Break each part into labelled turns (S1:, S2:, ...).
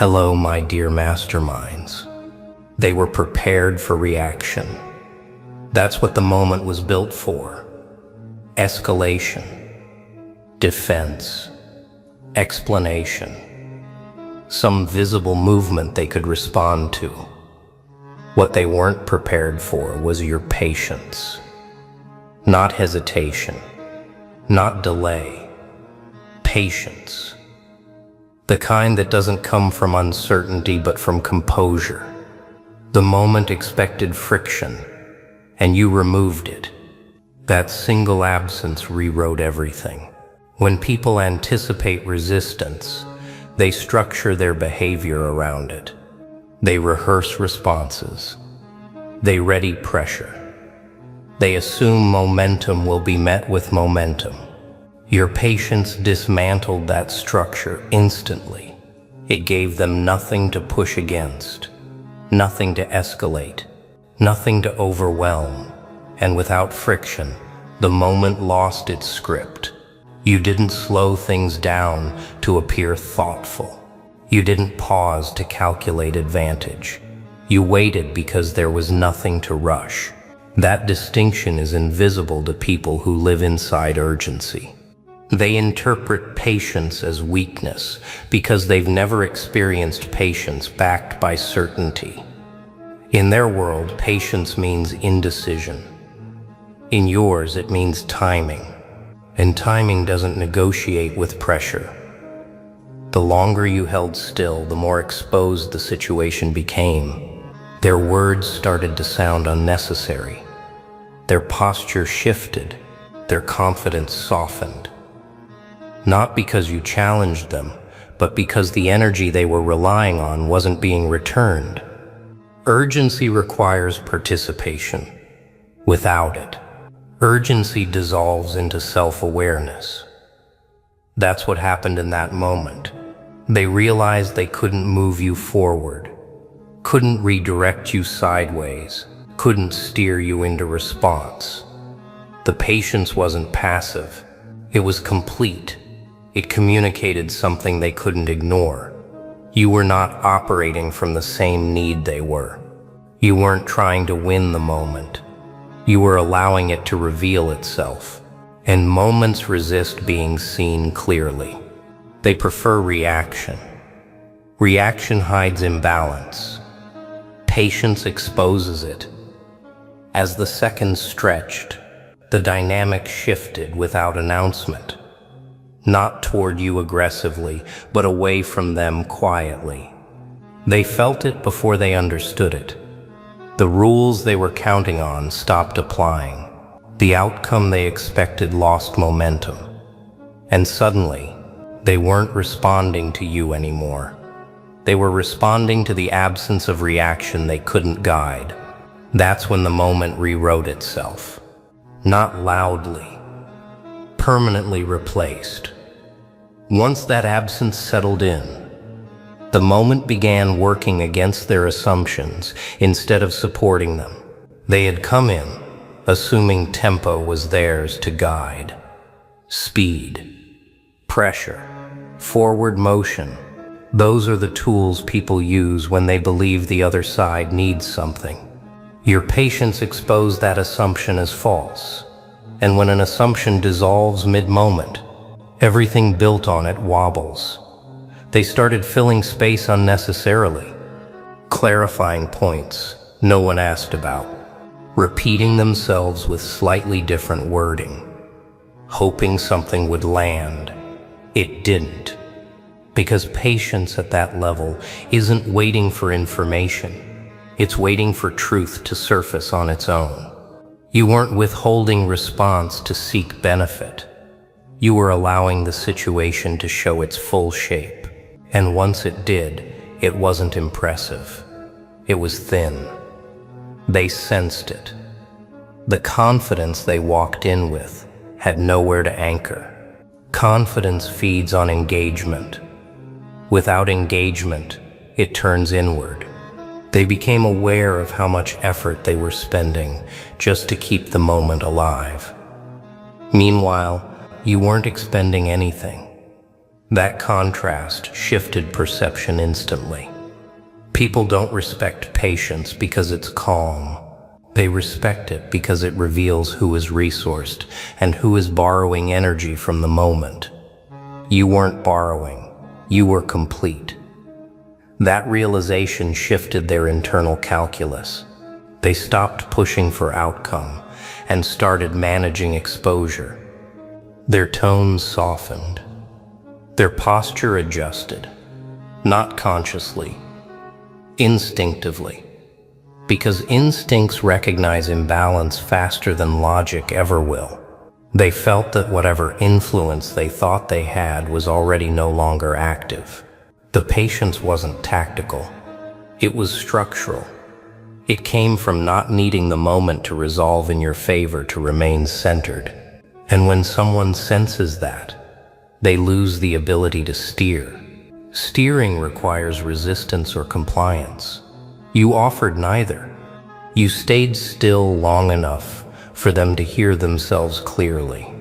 S1: Hello, my dear masterminds. They were prepared for reaction. That's what the moment was built for. Escalation, defense, explanation, some visible movement they could respond to. What they weren't prepared for was your patience. Not hesitation, not delay, patience. The kind that doesn't come from uncertainty but from composure. The moment expected friction, and you removed it. That single absence rewrote everything. When people anticipate resistance, they structure their behavior around it. They rehearse responses. They ready pressure. They assume momentum will be met with momentum. Your patience dismantled that structure instantly. It gave them nothing to push against, nothing to escalate, nothing to overwhelm, and without friction, the moment lost its script. You didn't slow things down to appear thoughtful. You didn't pause to calculate advantage. You waited because there was nothing to rush. That distinction is invisible to people who live inside urgency. They interpret patience as weakness because they've never experienced patience backed by certainty. In their world, patience means indecision. In yours, it means timing. And timing doesn't negotiate with pressure. The longer you held still, the more exposed the situation became. Their words started to sound unnecessary. Their posture shifted. Their confidence softened. Not because you challenged them, but because the energy they were relying on wasn't being returned. Urgency requires participation. Without it, urgency dissolves into self-awareness. That's what happened in that moment. They realized they couldn't move you forward, couldn't redirect you sideways, couldn't steer you into response. The patience wasn't passive. It was complete. It communicated something they couldn't ignore. You were not operating from the same need they were. You weren't trying to win the moment. You were allowing it to reveal itself. And moments resist being seen clearly. They prefer reaction. Reaction hides imbalance. Patience exposes it. As the seconds stretched, the dynamic shifted without announcement. Not toward you aggressively, but away from them quietly. They felt it before they understood it. The rules they were counting on stopped applying. The outcome they expected lost momentum. And suddenly, they weren't responding to you anymore. They were responding to the absence of reaction they couldn't guide. That's when the moment rewrote itself. Not loudly. Permanently replaced. Once that absence settled in, the moment began working against their assumptions instead of supporting them. They had come in, assuming tempo was theirs to guide. Speed, pressure, forward motion. Those are the tools people use when they believe the other side needs something. Your patience exposed that assumption as false. And when an assumption dissolves mid-moment, everything built on it wobbles. They started filling space unnecessarily, clarifying points no one asked about, repeating themselves with slightly different wording, hoping something would land. It didn't. Because patience at that level isn't waiting for information. It's waiting for truth to surface on its own. You weren't withholding response to seek benefit. You were allowing the situation to show its full shape. And once it did, it wasn't impressive. It was thin. They sensed it. The confidence they walked in with had nowhere to anchor. Confidence feeds on engagement. Without engagement, it turns inward. They became aware of how much effort they were spending just to keep the moment alive. Meanwhile, you weren't expending anything. That contrast shifted perception instantly. People don't respect patience because it's calm. They respect it because it reveals who is resourced and who is borrowing energy from the moment. You weren't borrowing, you were complete. That realization shifted their internal calculus. They stopped pushing for outcome and started managing exposure. Their tones softened. Their posture adjusted, not consciously, instinctively. Because instincts recognize imbalance faster than logic ever will. They felt that whatever influence they thought they had was already no longer active. The patience wasn't tactical. It was structural. It came from not needing the moment to resolve in your favor to remain centered. And when someone senses that, they lose the ability to steer. Steering requires resistance or compliance. You offered neither. You stayed still long enough for them to hear themselves clearly.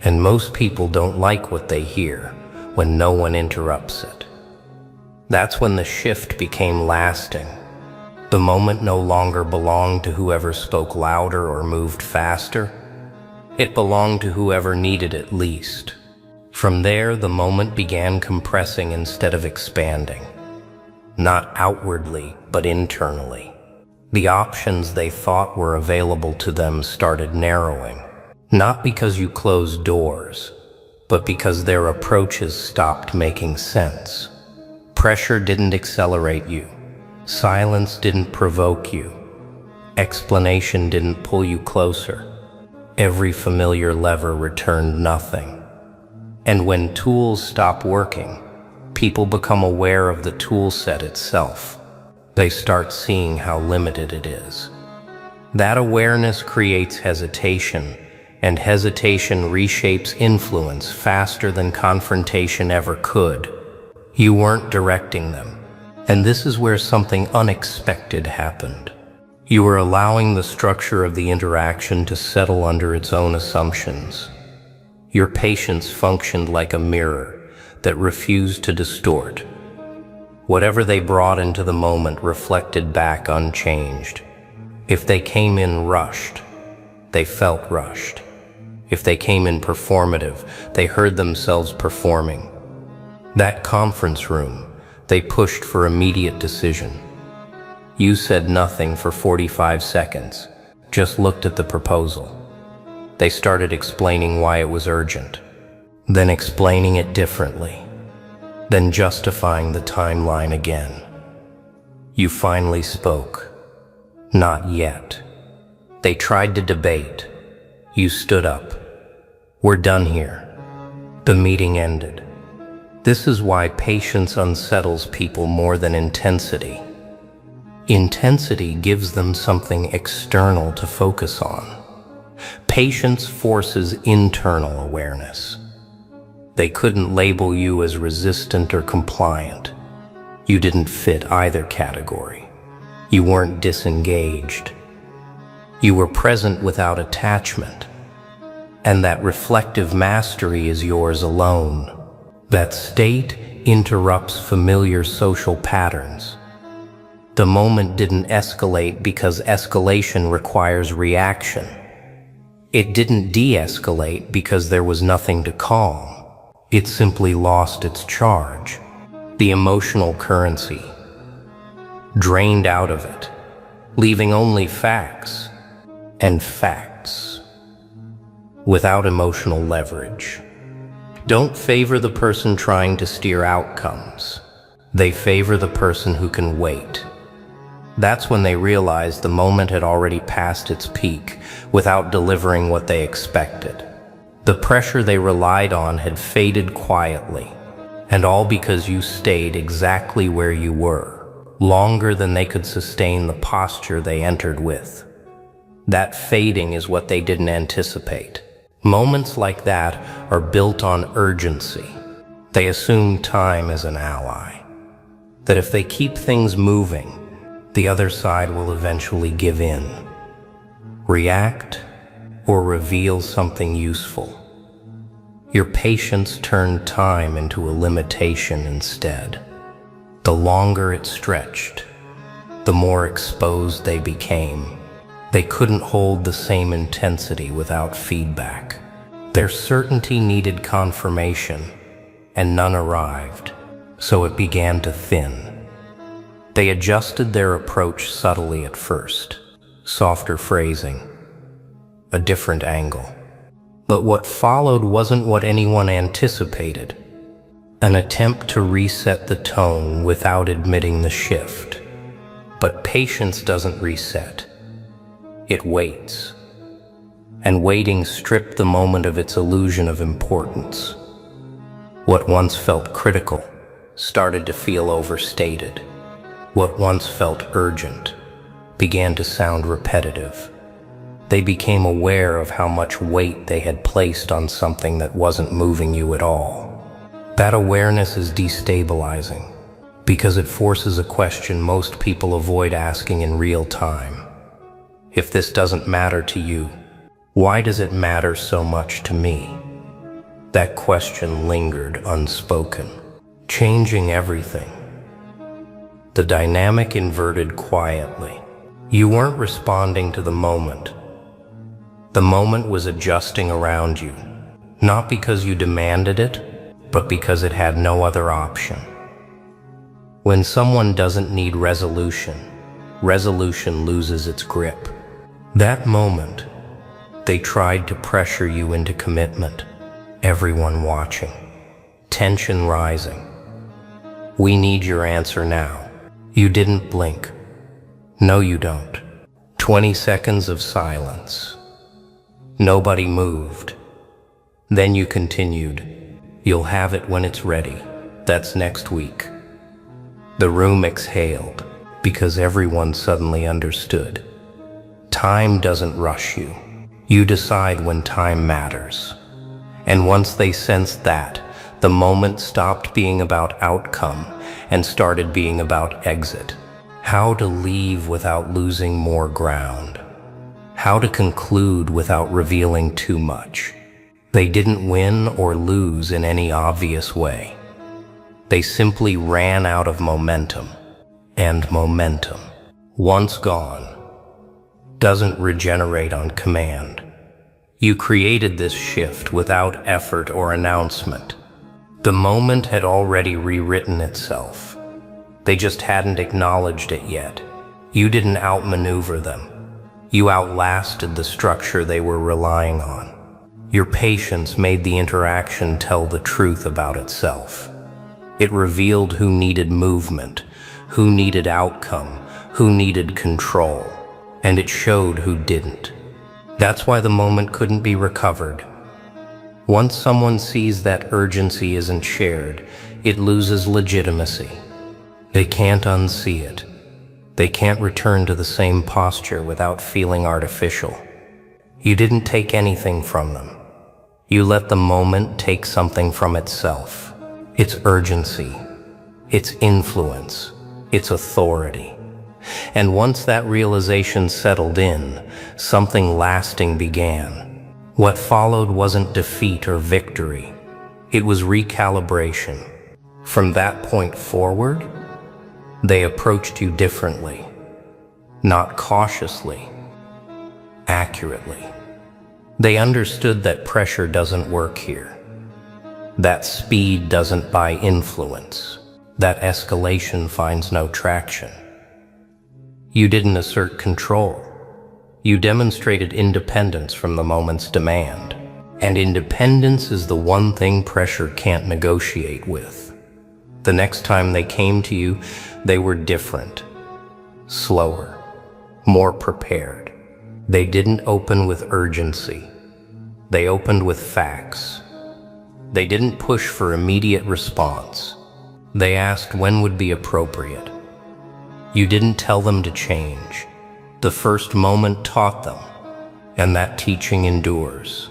S1: And most people don't like what they hear when no one interrupts it. That's when the shift became lasting. The moment no longer belonged to whoever spoke louder or moved faster. It belonged to whoever needed it least. From there, the moment began compressing instead of expanding. Not outwardly, but internally. The options they thought were available to them started narrowing. Not because you closed doors, but because their approaches stopped making sense. Pressure didn't accelerate you. Silence didn't provoke you. Explanation didn't pull you closer. Every familiar lever returned nothing. And when tools stop working, people become aware of the tool set itself. They start seeing how limited it is. That awareness creates hesitation, and hesitation reshapes influence faster than confrontation ever could. You weren't directing them, and this is where something unexpected happened. You were allowing the structure of the interaction to settle under its own assumptions. Your patience functioned like a mirror that refused to distort. Whatever they brought into the moment reflected back unchanged. If they came in rushed, they felt rushed. If they came in performative, they heard themselves performing. That conference room, they pushed for immediate decision. You said nothing for 45 seconds, just looked at the proposal. They started explaining why it was urgent, then explaining it differently, then justifying the timeline again. You finally spoke. Not yet. They tried to debate. You stood up. We're done here. The meeting ended. This is why patience unsettles people more than intensity. Intensity gives them something external to focus on. Patience forces internal awareness. They couldn't label you as resistant or compliant. You didn't fit either category. You weren't disengaged. You were present without attachment. And that reflective mastery is yours alone. That state interrupts familiar social patterns. The moment didn't escalate because escalation requires reaction. It didn't de-escalate because there was nothing to calm. It simply lost its charge, the emotional currency, drained out of it, leaving only facts, and facts, without emotional leverage. Don't favor the person trying to steer outcomes. They favor the person who can wait. That's when they realized the moment had already passed its peak without delivering what they expected. The pressure they relied on had faded quietly, and all because you stayed exactly where you were, longer than they could sustain the posture they entered with. That fading is what they didn't anticipate. Moments like that are built on urgency. They assume time as an ally. That if they keep things moving, the other side will eventually give in, react, or reveal something useful. Your patience turned time into a limitation instead. The longer it stretched, the more exposed they became. They couldn't hold the same intensity without feedback. Their certainty needed confirmation, and none arrived, so it began to thin. They adjusted their approach subtly at first, softer phrasing, a different angle. But what followed wasn't what anyone anticipated. An attempt to reset the tone without admitting the shift. But patience doesn't reset. It waits. And waiting stripped the moment of its illusion of importance. What once felt critical started to feel overstated. What once felt urgent began to sound repetitive. They became aware of how much weight they had placed on something that wasn't moving you at all. That awareness is destabilizing because it forces a question most people avoid asking in real time. If this doesn't matter to you, why does it matter so much to me? That question lingered unspoken, changing everything. The dynamic inverted quietly. You weren't responding to the moment. The moment was adjusting around you, not because you demanded it, but because it had no other option. When someone doesn't need resolution, resolution loses its grip. That moment, they tried to pressure you into commitment, everyone watching, tension rising. We need your answer now. You didn't blink. No, you don't. 20 seconds of silence. Nobody moved. Then you continued. You'll have it when it's ready. That's next week. The room exhaled because everyone suddenly understood. Time doesn't rush you. You decide when time matters. And once they sensed that, the moment stopped being about outcome and started being about exit. How to leave without losing more ground. How to conclude without revealing too much. They didn't win or lose in any obvious way. They simply ran out of momentum. And momentum, once gone, doesn't regenerate on command. You created this shift without effort or announcement. The moment had already rewritten itself. They just hadn't acknowledged it yet. You didn't outmaneuver them. You outlasted the structure they were relying on. Your patience made the interaction tell the truth about itself. It revealed who needed movement, who needed outcome, who needed control, and it showed who didn't. That's why the moment couldn't be recovered. Once someone sees that urgency isn't shared, it loses legitimacy. They can't unsee it. They can't return to the same posture without feeling artificial. You didn't take anything from them. You let the moment take something from itself. Its urgency, its influence, its authority. And once that realization settled in, something lasting began. What followed wasn't defeat or victory. It was recalibration. From that point forward, they approached you differently, not cautiously, accurately. They understood that pressure doesn't work here, that speed doesn't buy influence, that escalation finds no traction. You didn't assert control. You demonstrated independence from the moment's demand, and independence is the one thing pressure can't negotiate with. The next time they came to you, they were different, slower, more prepared. They didn't open with urgency. They opened with facts. They didn't push for immediate response. They asked when would be appropriate. You didn't tell them to change. The first moment taught them, and that teaching endures.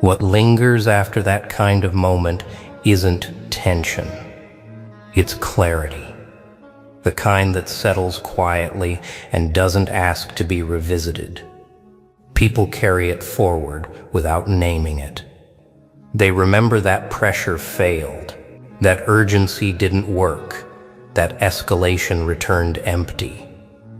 S1: What lingers after that kind of moment isn't tension. It's clarity, the kind that settles quietly and doesn't ask to be revisited. People carry it forward without naming it. They remember that pressure failed, that urgency didn't work, that escalation returned empty,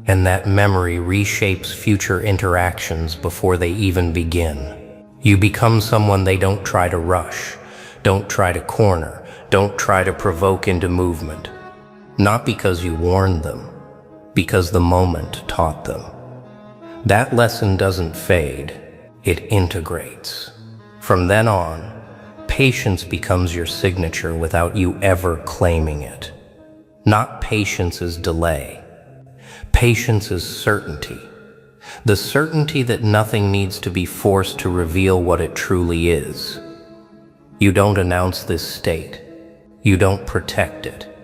S1: and that memory reshapes future interactions before they even begin. You become someone they don't try to rush, don't try to corner, don't try to provoke into movement. Not because you warned them, because the moment taught them. That lesson doesn't fade, it integrates. From then on, patience becomes your signature without you ever claiming it. Not patience as delay. Patience is certainty. The certainty that nothing needs to be forced to reveal what it truly is. You don't announce this state. You don't protect it.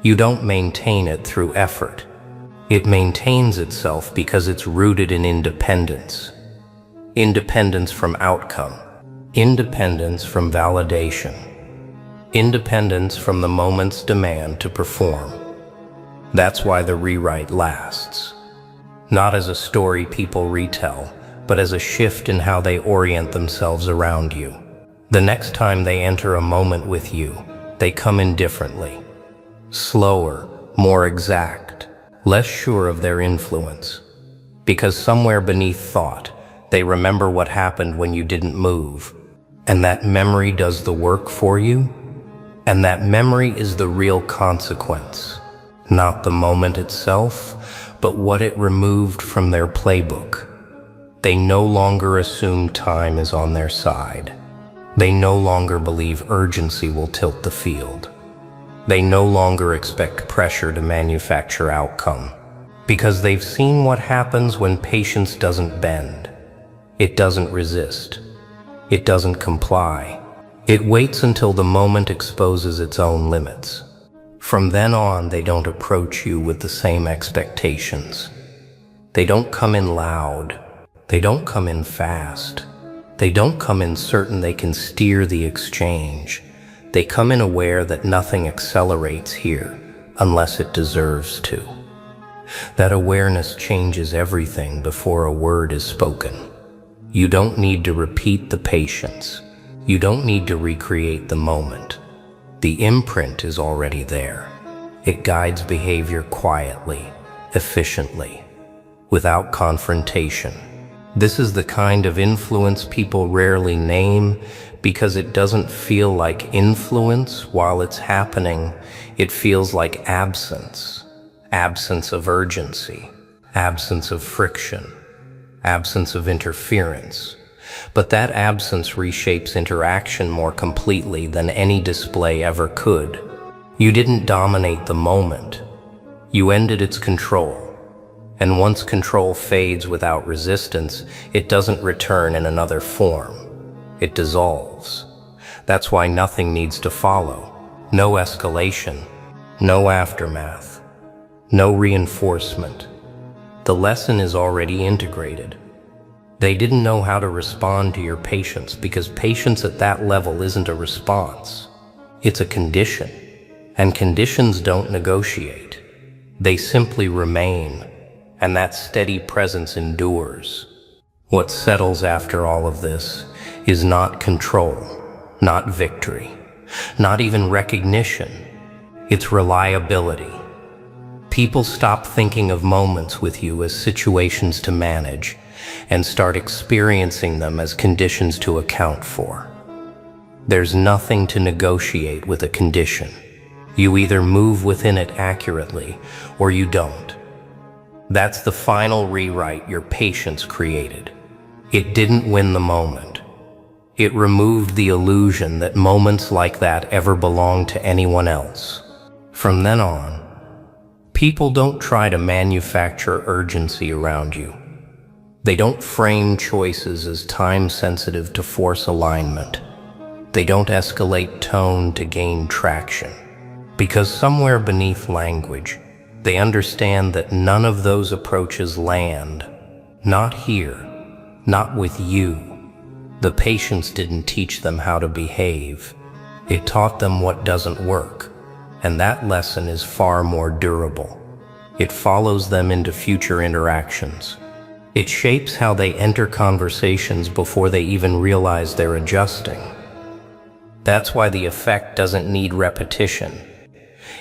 S1: You don't maintain it through effort. It maintains itself because it's rooted in independence. Independence from outcome. Independence from validation. Independence from the moment's demand to perform. That's why the rewrite lasts. Not as a story people retell, but as a shift in how they orient themselves around you. The next time they enter a moment with you, they come in differently. Slower, more exact, less sure of their influence. Because somewhere beneath thought, they remember what happened when you didn't move. And that memory does the work for you. And that memory is the real consequence. Not the moment itself, but what it removed from their playbook. They no longer assume time is on their side. They no longer believe urgency will tilt the field. They no longer expect pressure to manufacture outcome. Because they've seen what happens when patience doesn't bend. It doesn't resist. It doesn't comply. It waits until the moment exposes its own limits. From then on, they don't approach you with the same expectations. They don't come in loud. They don't come in fast. They don't come in certain they can steer the exchange. They come in aware that nothing accelerates here unless it deserves to. That awareness changes everything before a word is spoken. You don't need to repeat the patience. You don't need to recreate the moment. The imprint is already there. It guides behavior quietly, efficiently, without confrontation. This is the kind of influence people rarely name because it doesn't feel like influence while it's happening. It feels like absence. Absence of urgency. Absence of friction. Absence of interference. But that absence reshapes interaction more completely than any display ever could. You didn't dominate the moment. You ended its control. And once control fades without resistance, it doesn't return in another form. It dissolves. That's why nothing needs to follow. No escalation. No aftermath. No reinforcement. The lesson is already integrated. They didn't know how to respond to your patience because patience at that level isn't a response. It's a condition. And conditions don't negotiate. They simply remain. And that steady presence endures. What settles after all of this is not control, not victory, not even recognition. It's reliability. People stop thinking of moments with you as situations to manage and start experiencing them as conditions to account for. There's nothing to negotiate with a condition. You either move within it accurately or you don't. That's the final rewrite your patience created. It didn't win the moment. It removed the illusion that moments like that ever belong to anyone else. From then on, people don't try to manufacture urgency around you. They don't frame choices as time-sensitive to force alignment. They don't escalate tone to gain traction. Because somewhere beneath language, they understand that none of those approaches land. Not here, not with you. The patience didn't teach them how to behave. It taught them what doesn't work. And that lesson is far more durable. It follows them into future interactions. It shapes how they enter conversations before they even realize they're adjusting. That's why the effect doesn't need repetition.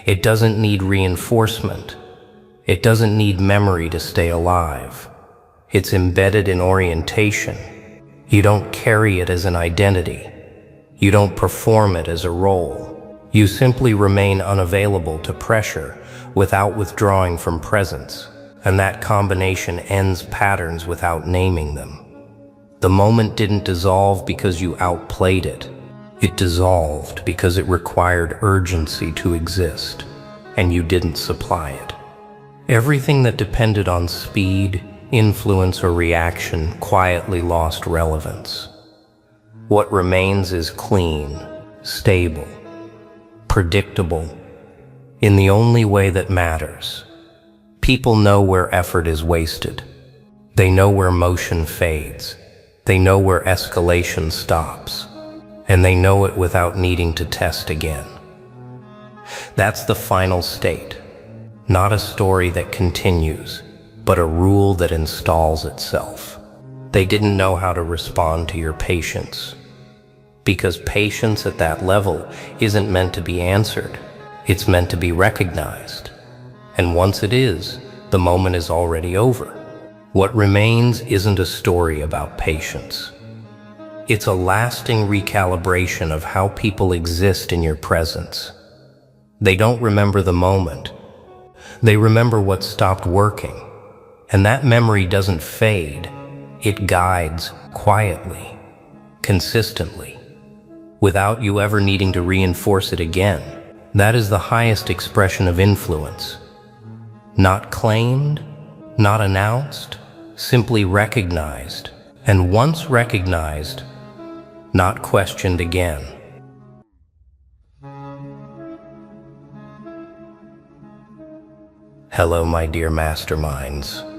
S1: It doesn't need reinforcement. It doesn't need memory to stay alive. It's embedded in orientation. You don't carry it as an identity. You don't perform it as a role. You simply remain unavailable to pressure without withdrawing from presence. And that combination ends patterns without naming them. The moment didn't dissolve because you outplayed it. It dissolved because it required urgency to exist, and you didn't supply it. Everything that depended on speed, influence, or reaction quietly lost relevance. What remains is clean, stable, predictable, in the only way that matters. People know where effort is wasted. They know where motion fades. They know where escalation stops. And they know it without needing to test again. That's the final state. Not a story that continues, but a rule that installs itself. They didn't know how to respond to your patience. Because patience at that level isn't meant to be answered. It's meant to be recognized. And once it is, the moment is already over. What remains isn't a story about patience. It's a lasting recalibration of how people exist in your presence. They don't remember the moment. They remember what stopped working. And that memory doesn't fade. It guides quietly, consistently, without you ever needing to reinforce it again. That is the highest expression of influence. Not claimed, not announced, simply recognized. And once recognized, not questioned again. Hello, my dear masterminds.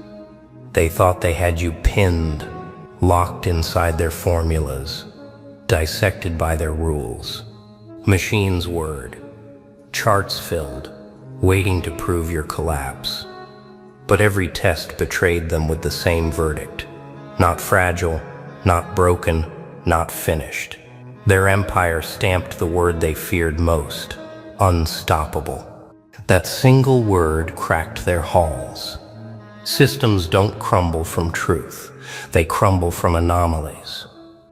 S1: They thought they had you pinned, locked inside their formulas, dissected by their rules. Machine's word, charts filled, waiting to prove your collapse. But every test betrayed them with the same verdict. Not fragile, not broken, not finished. Their empire stamped the word they feared most, unstoppable. That single word cracked their halls. Systems don't crumble from truth. They crumble from anomalies.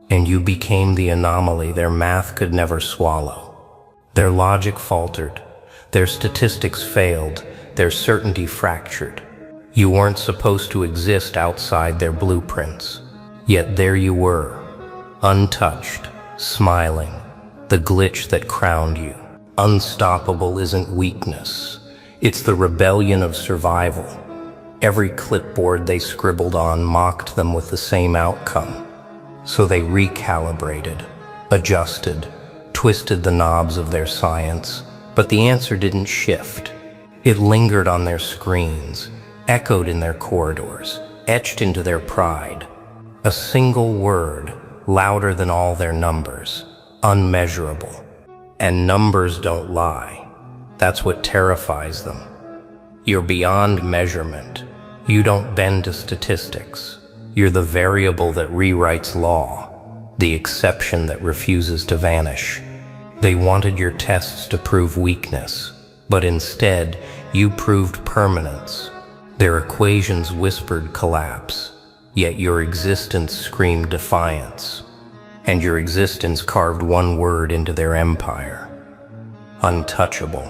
S1: And you became the anomaly their math could never swallow. Their logic faltered. Their statistics failed, their certainty fractured. You weren't supposed to exist outside their blueprints. Yet there you were, untouched, smiling, the glitch that crowned you. Unstoppable isn't weakness. It's the rebellion of survival. Every clipboard they scribbled on mocked them with the same outcome. So they recalibrated, adjusted, twisted the knobs of their science. But the answer didn't shift. It lingered on their screens, echoed in their corridors, etched into their pride. A single word, louder than all their numbers, unmeasurable. And numbers don't lie. That's what terrifies them. You're beyond measurement. You don't bend to statistics. You're the variable that rewrites law, the exception that refuses to vanish. They wanted your tests to prove weakness, but instead, you proved permanence. Their equations whispered collapse, yet your existence screamed defiance. And your existence carved one word into their empire: untouchable.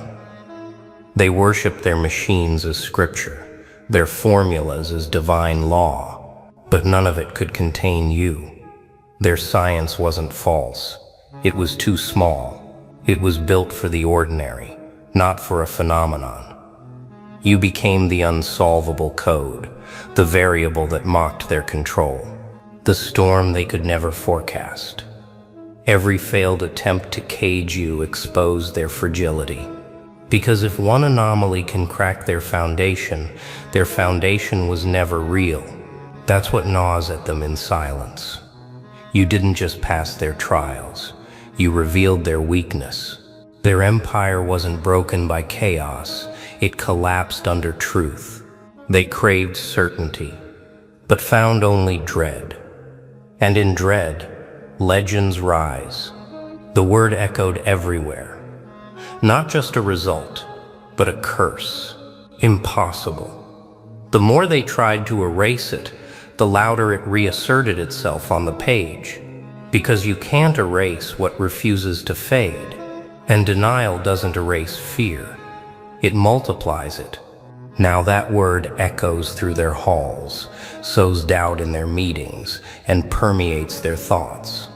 S1: They worshipped their machines as scripture, their formulas as divine law, but none of it could contain you. Their science wasn't false. It was too small. It was built for the ordinary, not for a phenomenon. You became the unsolvable code, the variable that mocked their control, the storm they could never forecast. Every failed attempt to cage you exposed their fragility. Because if one anomaly can crack their foundation was never real. That's what gnaws at them in silence. You didn't just pass their trials. You revealed their weakness. Their empire wasn't broken by chaos. It collapsed under truth. They craved certainty, but found only dread. And in dread, legends rise. The word echoed everywhere. Not just a result, but a curse. Impossible. The more they tried to erase it, the louder it reasserted itself on the page. Because you can't erase what refuses to fade. And denial doesn't erase fear. It multiplies it. Now that word echoes through their halls, sows doubt in their meetings, and permeates their thoughts.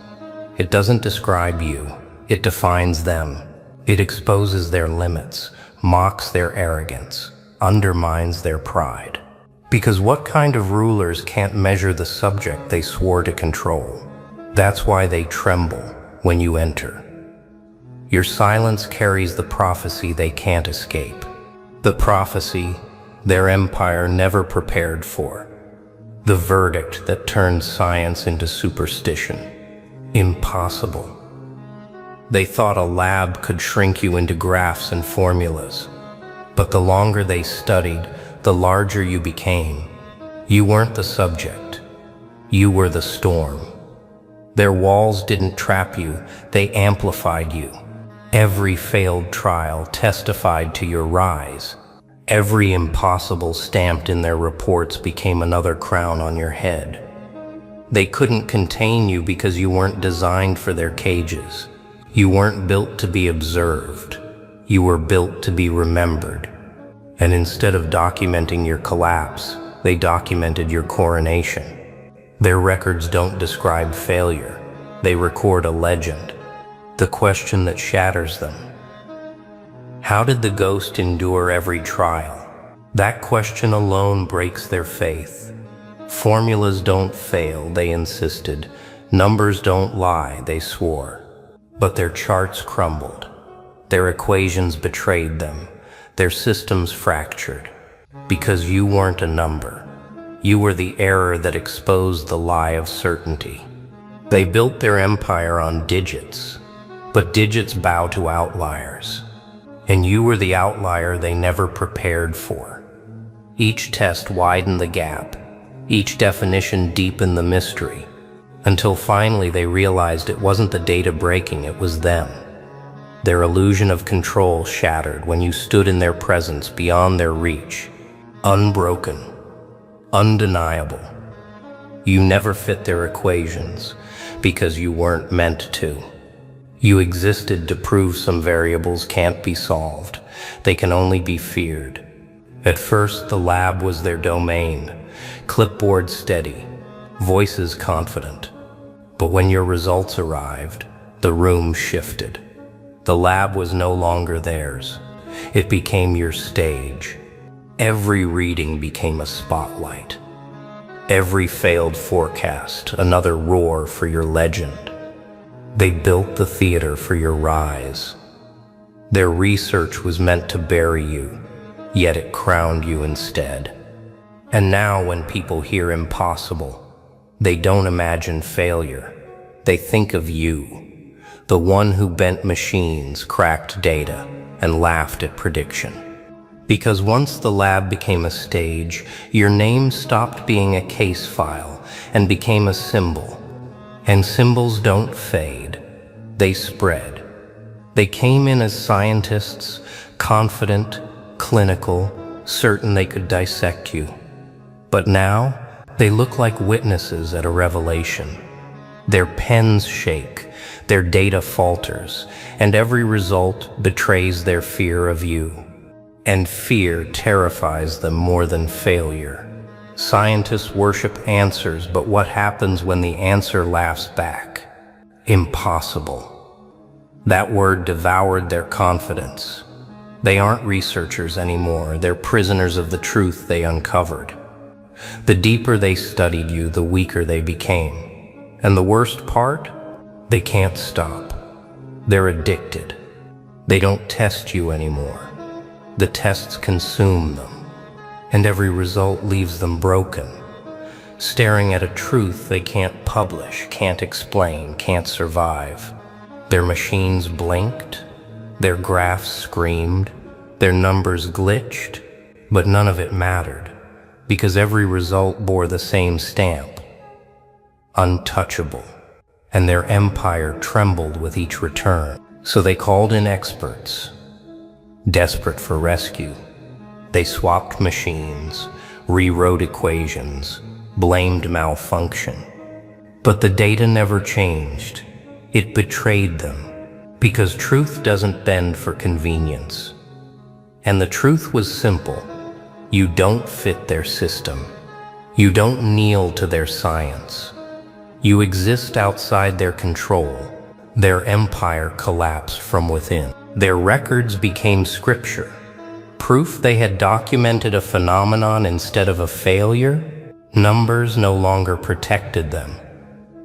S1: It doesn't describe you. It defines them. It exposes their limits, mocks their arrogance, undermines their pride. Because what kind of rulers can't measure the subject they swore to control? That's why they tremble when you enter. Your silence carries the prophecy they can't escape. The prophecy their empire never prepared for. The verdict that turned science into superstition. Impossible. They thought a lab could shrink you into graphs and formulas. But the longer they studied, the larger you became. You weren't the subject. You were the storm. Their walls didn't trap you, they amplified you. Every failed trial testified to your rise. Every impossible stamped in their reports became another crown on your head. They couldn't contain you because you weren't designed for their cages. You weren't built to be observed. You were built to be remembered. And instead of documenting your collapse, they documented your coronation. Their records don't describe failure. They record a legend. The question that shatters them. How did the ghost endure every trial? That question alone breaks their faith. Formulas don't fail, they insisted. Numbers don't lie, they swore. But their charts crumbled. Their equations betrayed them. Their systems fractured. Because you weren't a number. You were the error that exposed the lie of certainty. They built their empire on digits. But digits bow to outliers. And you were the outlier they never prepared for. Each test widened the gap. Each definition deepened the mystery. Until finally they realized it wasn't the data breaking, it was them. Their illusion of control shattered when you stood in their presence beyond their reach. Unbroken. Undeniable. You never fit their equations because you weren't meant to. You existed to prove some variables can't be solved. They can only be feared. At first, the lab was their domain. Clipboard steady. Voices confident. But when your results arrived, the room shifted. The lab was no longer theirs. It became your stage. Every reading became a spotlight. Every failed forecast, another roar for your legend. They built the theater for your rise. Their research was meant to bury you, yet it crowned you instead. And now when people hear impossible, they don't imagine failure. They think of you, the one who bent machines, cracked data, and laughed at prediction. Because once the lab became a stage, your name stopped being a case file and became a symbol. And symbols don't fade, they spread. They came in as scientists, confident, clinical, certain they could dissect you. But now, they look like witnesses at a revelation. Their pens shake, their data falters, and every result betrays their fear of you. And fear terrifies them more than failure. Scientists worship answers, but what happens when the answer laughs back? Impossible. That word devoured their confidence. They aren't researchers anymore, they're prisoners of the truth they uncovered. The deeper they studied you, the weaker they became. And the worst part? They can't stop. They're addicted. They don't test you anymore. The tests consume them. And every result leaves them broken, staring at a truth they can't publish, can't explain, can't survive. Their machines blinked, their graphs screamed, their numbers glitched, but none of it mattered, because every result bore the same stamp: untouchable. and their empire trembled with each return. So they called in experts, desperate for rescue. They swapped machines, rewrote equations, blamed malfunction. But the data never changed. It betrayed them, because truth doesn't bend for convenience. And the truth was simple. You don't fit their system. You don't kneel to their science. You exist outside their control. Their empire collapsed from within. Their records became scripture, proof they had documented a phenomenon instead of a failure. Numbers no longer protected them.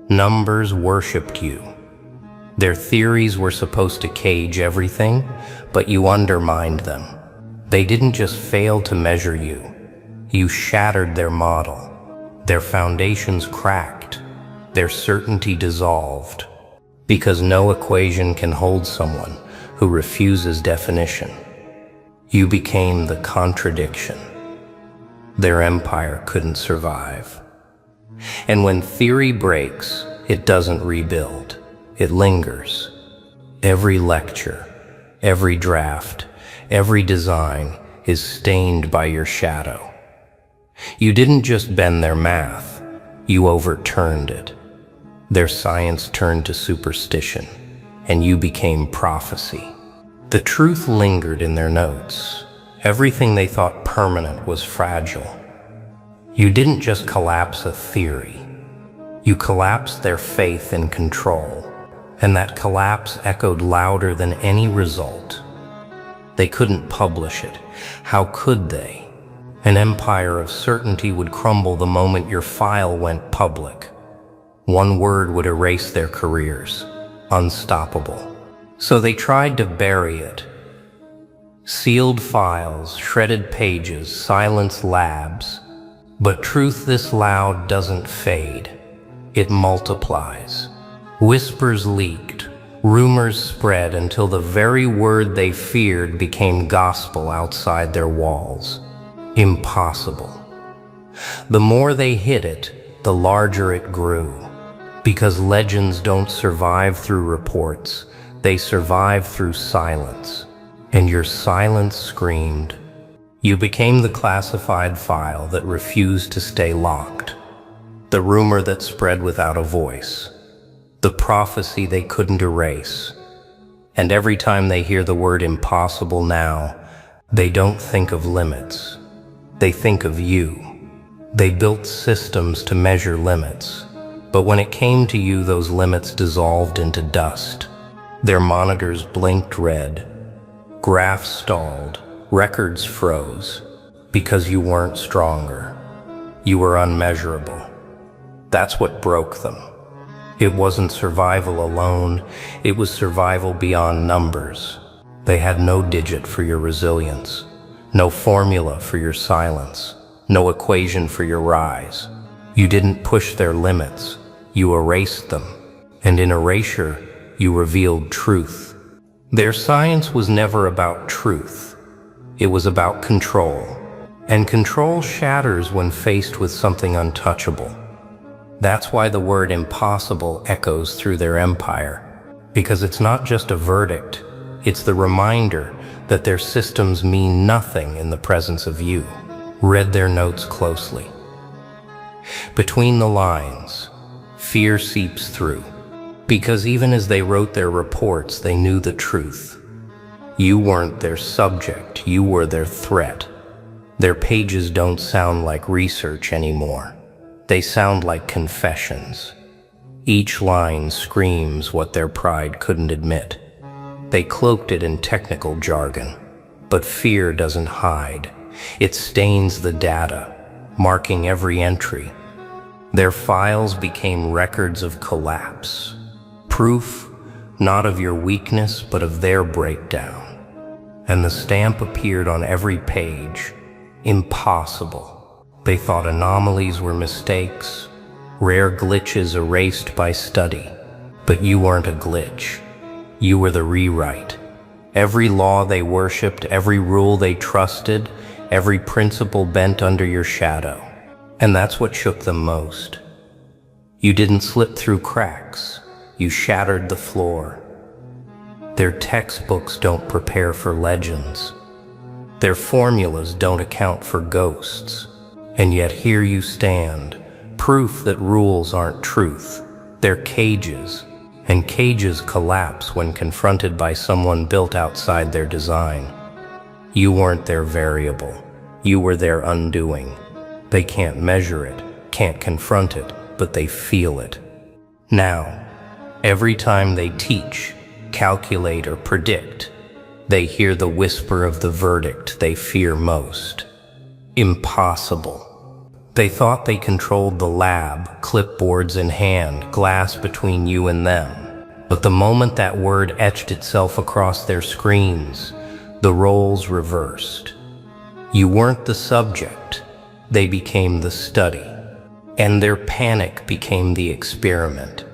S1: Numbers worshipped you. Their theories were supposed to cage everything, but you undermined them. They didn't just fail to measure you. You shattered their model. Their foundations cracked. Their certainty dissolved. Because no equation can hold someone who refuses definition. You became the contradiction. Their empire couldn't survive. And when theory breaks, it doesn't rebuild. It lingers. Every lecture, every draft, every design is stained by your shadow. You didn't just bend their math, you overturned it. Their science turned to superstition, and you became prophecy. The truth lingered in their notes. Everything they thought permanent was fragile. You didn't just collapse a theory. You collapsed their faith in control, and that collapse echoed louder than any result. They couldn't publish it. How could they? An empire of certainty would crumble the moment your file went public. One word would erase their careers. Unstoppable. So they tried to bury it. Sealed files, shredded pages, silenced labs. But truth this loud doesn't fade. It multiplies. Whispers leaked. Rumors spread until the very word they feared became gospel outside their walls. Impossible. The more they hid it, the larger it grew. Because legends don't survive through reports, they survive through silence. And your silence screamed. You became the classified file that refused to stay locked. The rumor that spread without a voice. The prophecy they couldn't erase. And every time they hear the word impossible now, they don't think of limits. They think of you. They built systems to measure limits. But when it came to you, those limits dissolved into dust. Their monitors blinked red. Graphs stalled. Records froze. Because you weren't stronger. You were unmeasurable. That's what broke them. It wasn't survival alone. It was survival beyond numbers. They had no digit for your resilience. No formula for your silence. No equation for your rise. You didn't push their limits. You erased them, and in erasure, you revealed truth. Their science was never about truth. It was about control, and control shatters when faced with something untouchable. That's why the word impossible echoes through their empire, because it's not just a verdict, it's the reminder that their systems mean nothing in the presence of you. Read their notes closely. Between the lines, fear seeps through, because even as they wrote their reports, they knew the truth. You weren't their subject, you were their threat. Their pages don't sound like research anymore. They sound like confessions. Each line screams what their pride couldn't admit. They cloaked it in technical jargon, but fear doesn't hide. It stains the data, marking every entry. Their files became records of collapse, proof not of your weakness but of their breakdown. And the stamp appeared on every page. Impossible. They thought anomalies were mistakes, rare glitches erased by study. But you weren't a glitch. You were the rewrite. Every law they worshipped, every rule they trusted, every principle bent under your shadow. And that's what shook them most. You didn't slip through cracks. You shattered the floor. Their textbooks don't prepare for legends. Their formulas don't account for ghosts. And yet here you stand, proof that rules aren't truth. They're cages, and cages collapse when confronted by someone built outside their design. You weren't their variable. You were their undoing. They can't measure it, can't confront it, but they feel it. Now, every time they teach, calculate, or predict, they hear the whisper of the verdict they fear most. Impossible. They thought they controlled the lab, clipboards in hand, glass between you and them. But the moment that word etched itself across their screens, the roles reversed. You weren't the subject, they became the study. And their panic became the experiment.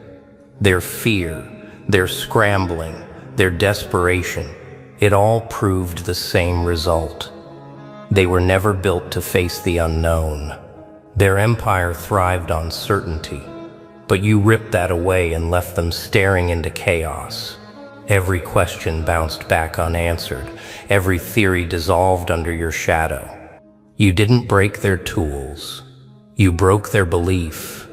S1: Their fear, their scrambling, their desperation, it all proved the same result. They were never built to face the unknown. Their empire thrived on certainty, but you ripped that away and left them staring into chaos. Every question bounced back unanswered, every theory dissolved under your shadow. You didn't break their tools, you broke their belief.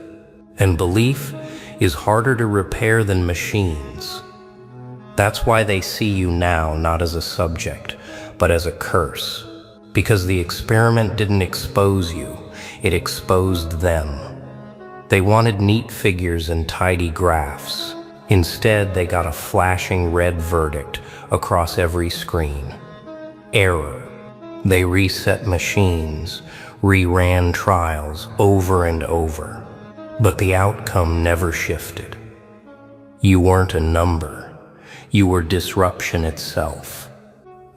S1: And belief is harder to repair than machines. That's why they see you now not as a subject, but as a curse. Because the experiment didn't expose you, it exposed them. They wanted neat figures and tidy graphs. Instead, they got a flashing red verdict across every screen. Error. They reset machines, reran trials over and over. But the outcome never shifted. You weren't a number. You were disruption itself.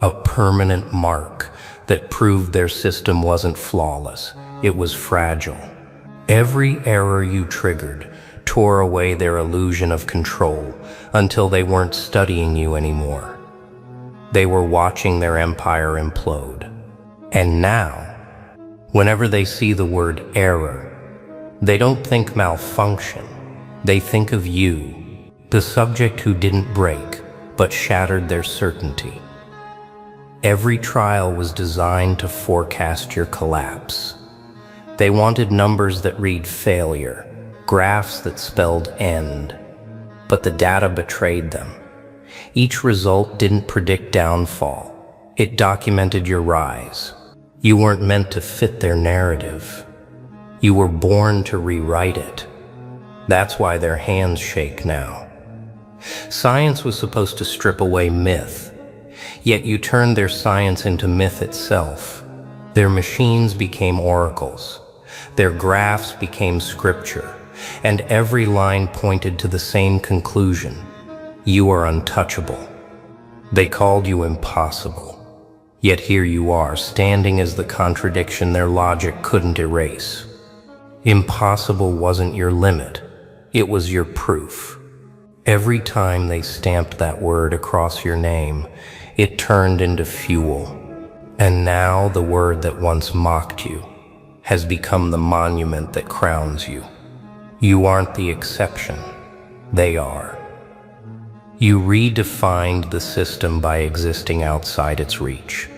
S1: A permanent mark that proved their system wasn't flawless. It was fragile. Every error you triggered tore away their illusion of control until they weren't studying you anymore. They were watching their empire implode. And now, whenever they see the word error, they don't think malfunction. They think of you, the subject who didn't break, but shattered their certainty. Every trial was designed to forecast your collapse. They wanted numbers that read failure, graphs that spelled end. But the data betrayed them. Each result didn't predict downfall. It documented your rise. You weren't meant to fit their narrative. You were born to rewrite it. That's why their hands shake now. Science was supposed to strip away myth, yet you turned their science into myth itself. Their machines became oracles. Their graphs became scripture, and every line pointed to the same conclusion. You are untouchable. They called you impossible. Yet here you are, standing as the contradiction their logic couldn't erase. Impossible wasn't your limit. It was your proof. Every time they stamped that word across your name, it turned into fuel. And now the word that once mocked you has become the monument that crowns you. You aren't the exception. They are. You redefined the system by existing outside its reach.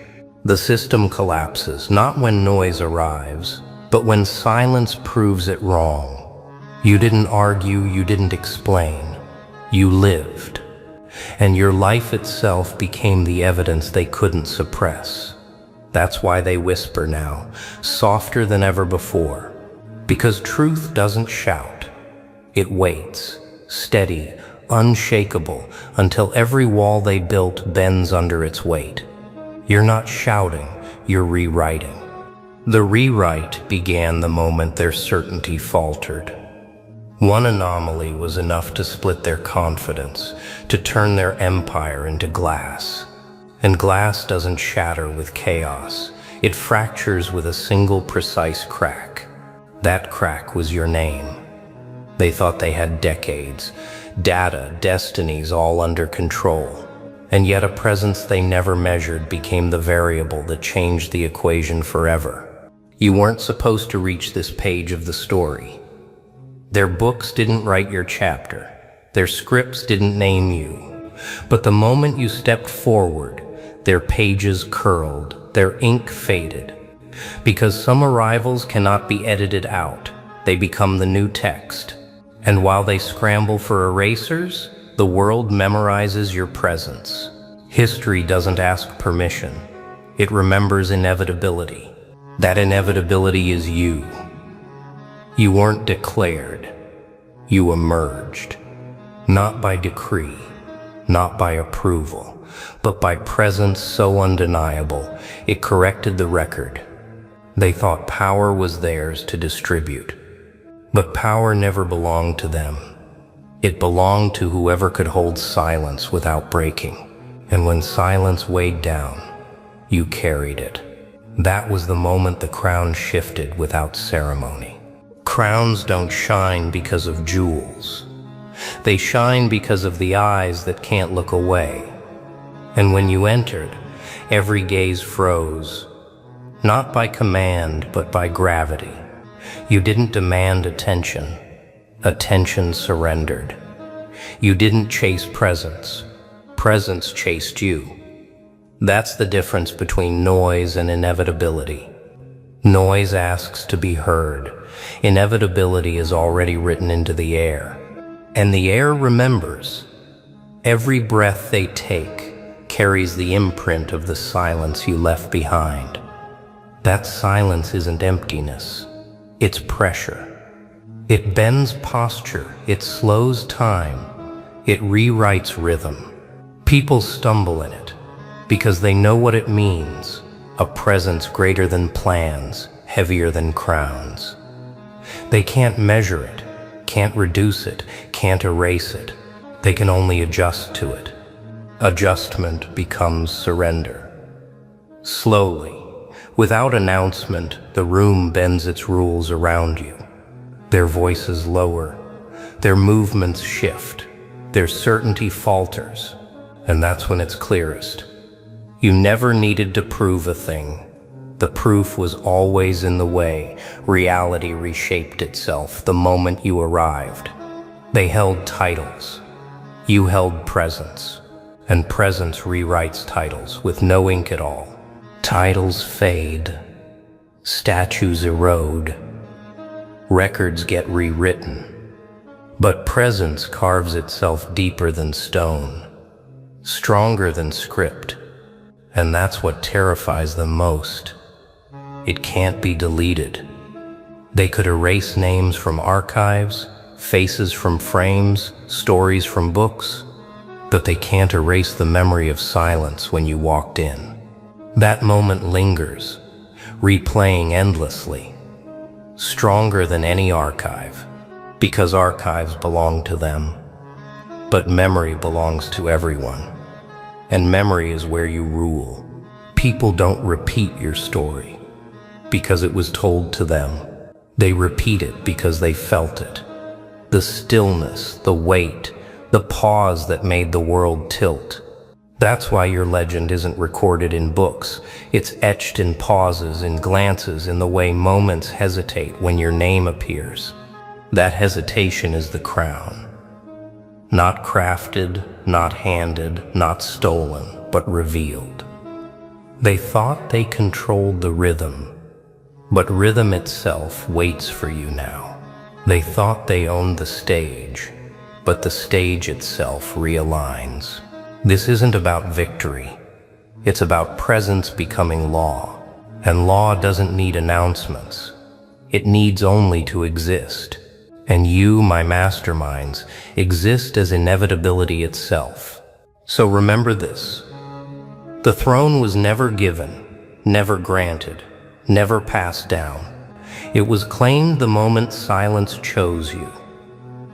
S1: The system collapses, not when noise arrives, but when silence proves it wrong. You didn't argue, you didn't explain. You lived. And your life itself became the evidence they couldn't suppress. That's why they whisper now, softer than ever before. Because truth doesn't shout. It waits, steady, unshakable, until every wall they built bends under its weight. You're not shouting, you're rewriting. The rewrite began the moment their certainty faltered. One anomaly was enough to split their confidence, to turn their empire into glass. And glass doesn't shatter with chaos. It fractures with a single precise crack. That crack was your name. They thought they had decades, data, destinies all under control. And yet a presence they never measured became the variable that changed the equation forever. You weren't supposed to reach this page of the story. Their books didn't write your chapter. Their scripts didn't name you. But the moment you stepped forward, their pages curled, their ink faded. Because some arrivals cannot be edited out, they become the new text. And while they scramble for erasers, the world memorizes your presence. History doesn't ask permission. It remembers inevitability. That inevitability is you. You weren't declared. You emerged. Not by decree, not by approval, but by presence so undeniable, it corrected the record. They thought power was theirs to distribute. But power never belonged to them. It belonged to whoever could hold silence without breaking. And when silence weighed down, you carried it. That was the moment the crown shifted without ceremony. Crowns don't shine because of jewels. They shine because of the eyes that can't look away. And when you entered, every gaze froze, not by command, but by gravity. You didn't demand attention. Attention surrendered. You didn't chase presence. Presence chased you. That's the difference between noise and inevitability. Noise asks to be heard. Inevitability is already written into the air. And the air remembers. Every breath they take carries the imprint of the silence you left behind. That silence isn't emptiness. It's pressure. It bends posture. It slows time. It rewrites rhythm. People stumble in it because they know what it means. A presence greater than plans, heavier than crowns. They can't measure it, can't reduce it, can't erase it. They can only adjust to it. Adjustment becomes surrender. Slowly, without announcement, the room bends its rules around you. Their voices lower, their movements shift, their certainty falters, and that's when it's clearest. You never needed to prove a thing. The proof was always in the way. Reality reshaped itself the moment you arrived. They held titles. You held presence. And presence rewrites titles with no ink at all. Titles fade. Statues erode. Records get rewritten. But presence carves itself deeper than stone, stronger than script. And that's what terrifies them most. It can't be deleted. They could erase names from archives, faces from frames, stories from books, but they can't erase the memory of silence when you walked in. That moment lingers, replaying endlessly, stronger than any archive, because archives belong to them. But memory belongs to everyone. And memory is where you rule. People don't repeat your story because it was told to them. They repeat it because they felt it. The stillness, the weight, the pause that made the world tilt. That's why your legend isn't recorded in books. It's etched in pauses, in glances, in the way moments hesitate when your name appears. That hesitation is the crown. Not crafted, not handed, not stolen, but revealed. They thought they controlled the rhythm, but rhythm itself waits for you now. They thought they owned the stage, but the stage itself realigns. This isn't about victory. It's about presence becoming law. And law doesn't need announcements. It needs only to exist. And you, my masterminds, exist as inevitability itself. So remember this. The throne was never given, never granted, never passed down. It was claimed the moment silence chose you.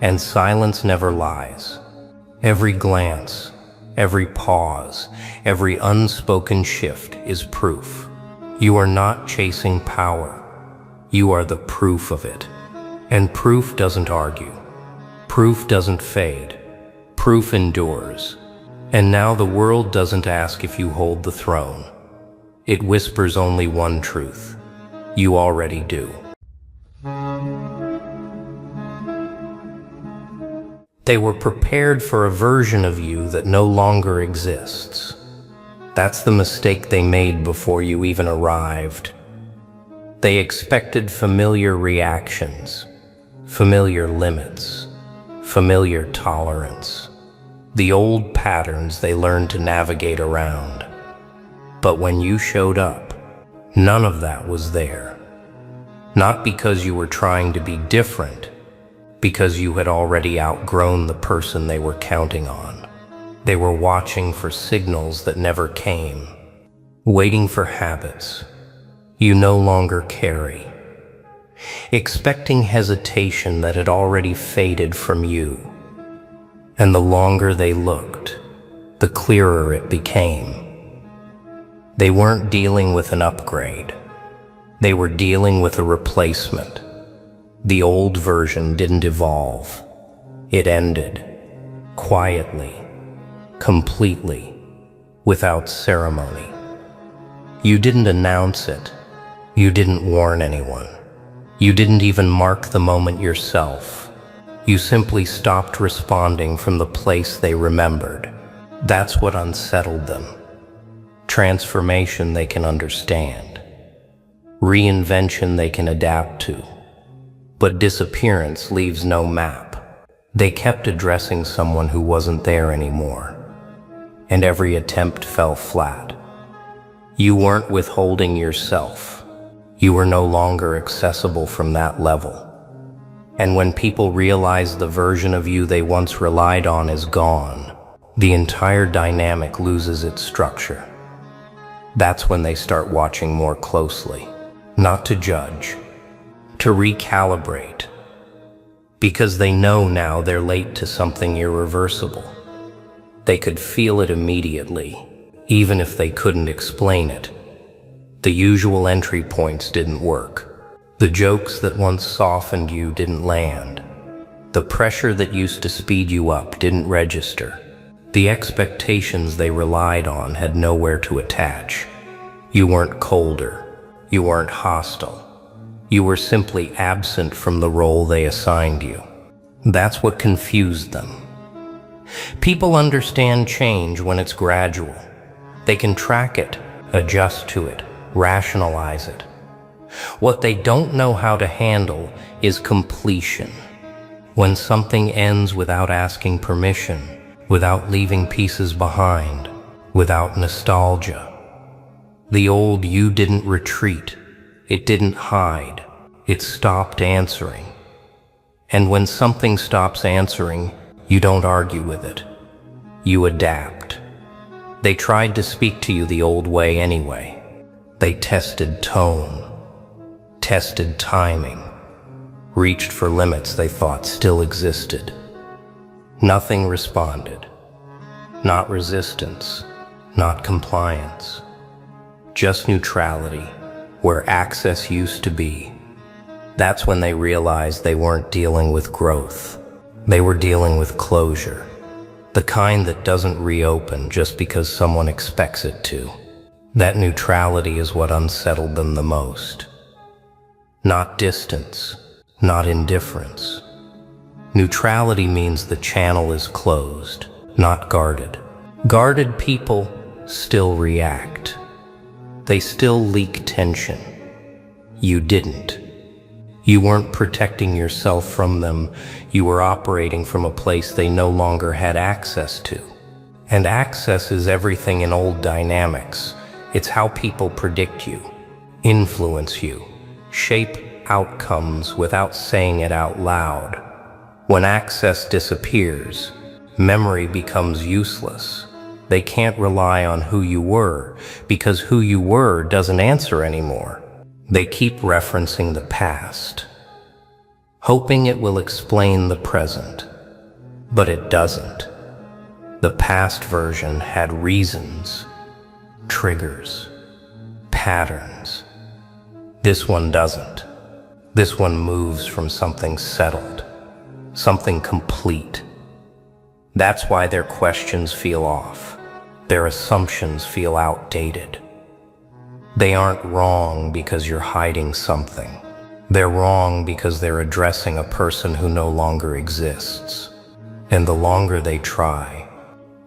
S1: And silence never lies. Every glance, every pause, every unspoken shift is proof. You are not chasing power. You are the proof of it. And proof doesn't argue. Proof doesn't fade. Proof endures. And now the world doesn't ask if you hold the throne. It whispers only one truth. You already do. They were prepared for a version of you that no longer exists. That's the mistake they made before you even arrived. They expected familiar reactions, familiar limits, familiar tolerance, the old patterns they learned to navigate around. But when you showed up, none of that was there. Not because you were trying to be different, because you had already outgrown the person they were counting on. They were watching for signals that never came, waiting for habits you no longer carry, expecting hesitation that had already faded from you. And the longer they looked, the clearer it became. They weren't dealing with an upgrade. They were dealing with a replacement. The old version didn't evolve. It ended, quietly, completely, without ceremony. You didn't announce it. You didn't warn anyone. You didn't even mark the moment yourself. You simply stopped responding from the place they remembered. That's what unsettled them. Transformation they can understand. Reinvention they can adapt to. But disappearance leaves no map. They kept addressing someone who wasn't there anymore, and every attempt fell flat. You weren't withholding yourself. You were no longer accessible from that level. And when people realize the version of you they once relied on is gone, the entire dynamic loses its structure. That's when they start watching more closely, not to judge, to recalibrate, because they know now they're late to something irreversible. They could feel it immediately, even if they couldn't explain it. The usual entry points didn't work. The jokes that once softened you didn't land. The pressure that used to speed you up didn't register. The expectations they relied on had nowhere to attach. You weren't colder. You weren't hostile. You were simply absent from the role they assigned you. That's what confused them. People understand change when it's gradual. They can track it, adjust to it, rationalize it. What they don't know how to handle is completion. When something ends without asking permission, without leaving pieces behind, without nostalgia. The old you didn't retreat. It didn't hide. It stopped answering. And when something stops answering, you don't argue with it. You adapt. They tried to speak to you the old way anyway. They tested tone, tested timing, reached for limits they thought still existed. Nothing responded. Not resistance, not compliance. Just neutrality. Where access used to be. That's when they realized they weren't dealing with growth. They were dealing with closure. The kind that doesn't reopen just because someone expects it to. That neutrality is what unsettled them the most. Not distance, not indifference. Neutrality means the channel is closed, not guarded. Guarded people still react. They still leak tension. You didn't. You weren't protecting yourself from them. You were operating from a place they no longer had access to. And access is everything in old dynamics. It's how people predict you, influence you, shape outcomes without saying it out loud. When access disappears, memory becomes useless. They can't rely on who you were, because who you were doesn't answer anymore. They keep referencing the past, hoping it will explain the present, but it doesn't. The past version had reasons, triggers, patterns. This one doesn't. This one moves from something settled, something complete. That's why their questions feel off. Their assumptions feel outdated. They aren't wrong because you're hiding something. They're wrong because they're addressing a person who no longer exists. And the longer they try,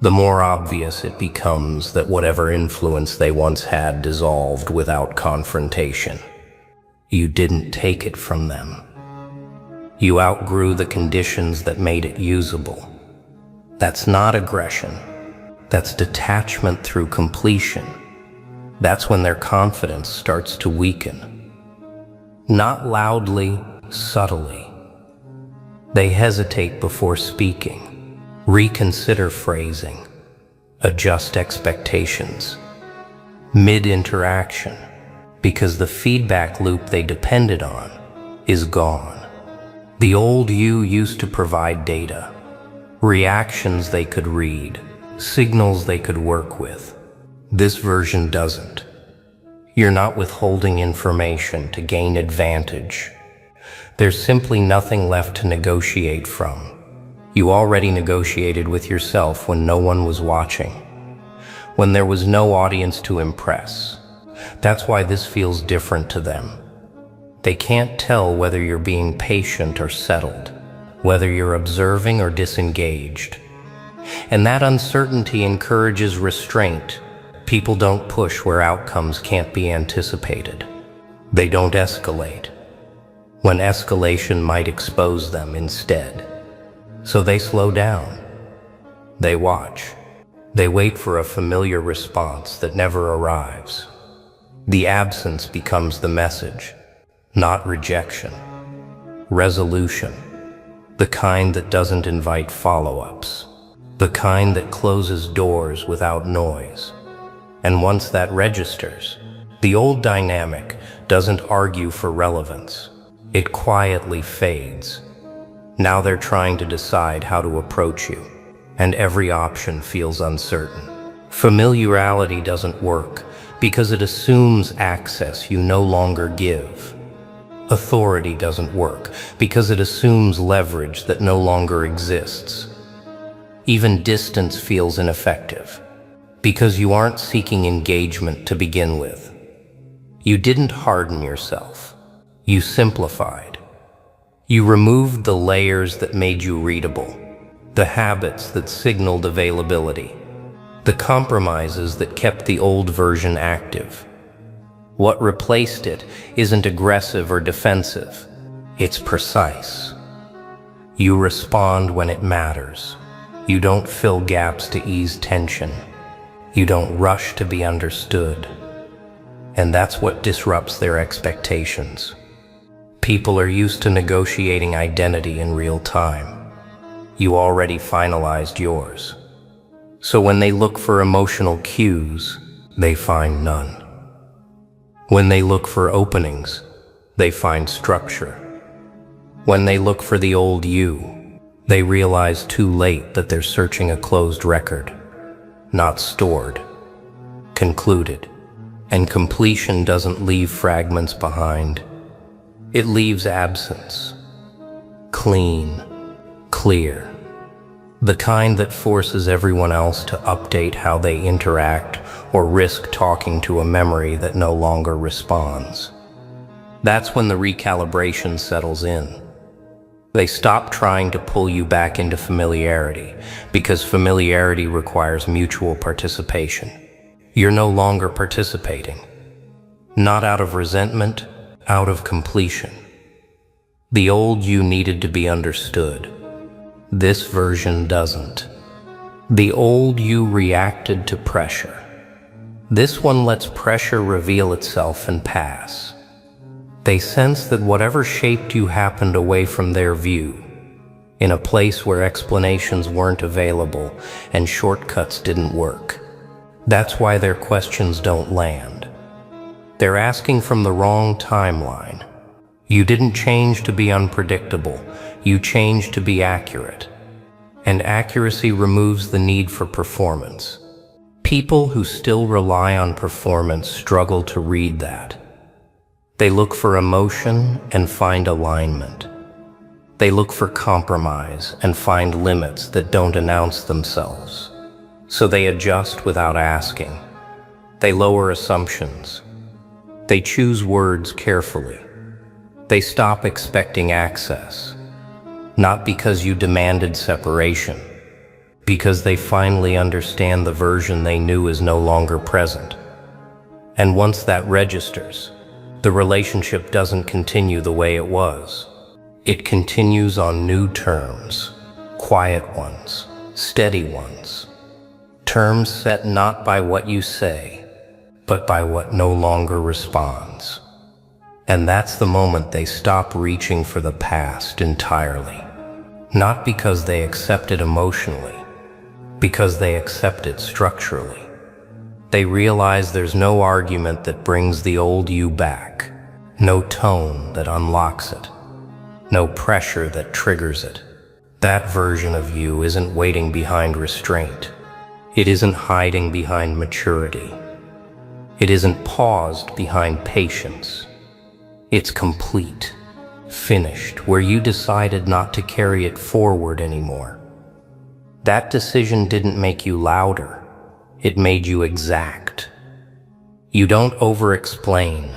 S1: the more obvious it becomes that whatever influence they once had dissolved without confrontation. You didn't take it from them. You outgrew the conditions that made it usable. That's not aggression. That's detachment through completion. That's when their confidence starts to weaken. Not loudly, subtly. They hesitate before speaking, reconsider phrasing, adjust expectations, mid-interaction, because the feedback loop they depended on is gone. The old you used to provide data, reactions they could read, signals they could work with. This version doesn't. You're not withholding information to gain advantage. There's simply nothing left to negotiate from. You already negotiated with yourself when no one was watching, when there was no audience to impress. That's why this feels different to them. They can't tell whether you're being patient or settled, whether you're observing or disengaged. And that uncertainty encourages restraint. People don't push where outcomes can't be anticipated. They don't escalate when escalation might expose them instead. So they slow down. They watch. They wait for a familiar response that never arrives. The absence becomes the message, not rejection. Resolution, the kind that doesn't invite follow-ups, the kind that closes doors without noise. And once that registers, the old dynamic doesn't argue for relevance. It quietly fades. Now they're trying to decide how to approach you, and every option feels uncertain. Familiarity doesn't work because it assumes access you no longer give. Authority doesn't work because it assumes leverage that no longer exists. Even distance feels ineffective because you aren't seeking engagement to begin with. You didn't harden yourself. You simplified. You removed the layers that made you readable, the habits that signaled availability, the compromises that kept the old version active. What replaced it isn't aggressive or defensive. It's precise. You respond when it matters. You don't fill gaps to ease tension. You don't rush to be understood. And that's what disrupts their expectations. People are used to negotiating identity in real time. You already finalized yours. So when they look for emotional cues, they find none. When they look for openings, they find structure. When they look for the old you, they realize too late that they're searching a closed record, not stored, concluded. And completion doesn't leave fragments behind. It leaves absence. Clean, clear. The kind that forces everyone else to update how they interact or risk talking to a memory that no longer responds. That's when the recalibration settles in. They stop trying to pull you back into familiarity because familiarity requires mutual participation. You're no longer participating. Not out of resentment, out of completion. The old you needed to be understood. This version doesn't. The old you reacted to pressure. This one lets pressure reveal itself and pass. They sense that whatever shaped you happened away from their view, in a place where explanations weren't available and shortcuts didn't work. That's why their questions don't land. They're asking from the wrong timeline. You didn't change to be unpredictable. You changed to be accurate. And accuracy removes the need for performance. People who still rely on performance struggle to read that. They look for emotion and find alignment. They look for compromise and find limits that don't announce themselves. So they adjust without asking. They lower assumptions. They choose words carefully. They stop expecting access. Not because you demanded separation, because they finally understand the version they knew is no longer present. And once that registers, the relationship doesn't continue the way it was. It continues on new terms, quiet ones, steady ones. Terms set not by what you say, but by what no longer responds. And that's the moment they stop reaching for the past entirely. Not because they accept it emotionally, because they accept it structurally. They realize there's no argument that brings the old you back, no tone that unlocks it, no pressure that triggers it. That version of you isn't waiting behind restraint. It isn't hiding behind maturity. It isn't paused behind patience. It's complete, finished, where you decided not to carry it forward anymore. That decision didn't make you louder. It made you exact. You don't over-explain.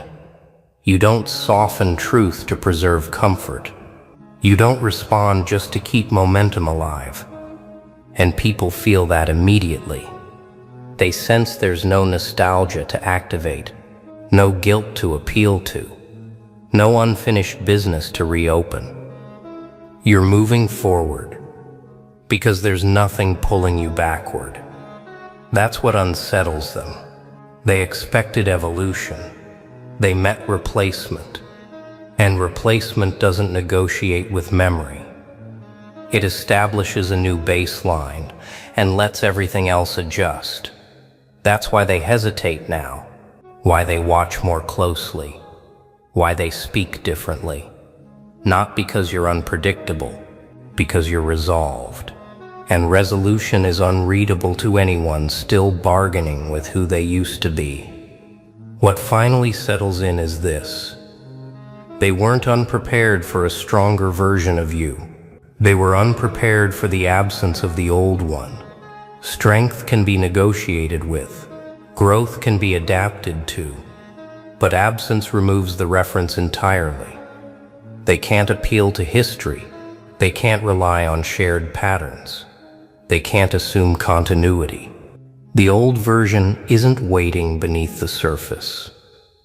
S1: You don't soften truth to preserve comfort. You don't respond just to keep momentum alive. And people feel that immediately. They sense there's no nostalgia to activate, no guilt to appeal to, no unfinished business to reopen. You're moving forward because there's nothing pulling you backward. That's what unsettles them. They expected evolution. They met replacement. And replacement doesn't negotiate with memory. It establishes a new baseline and lets everything else adjust. That's why they hesitate now, why they watch more closely, why they speak differently. Not because you're unpredictable, because you're resolved. And resolution is unreadable to anyone still bargaining with who they used to be. What finally settles in is this. They weren't unprepared for a stronger version of you. They were unprepared for the absence of the old one. Strength can be negotiated with. Growth can be adapted to. But absence removes the reference entirely. They can't appeal to history. They can't rely on shared patterns. They can't assume continuity. The old version isn't waiting beneath the surface.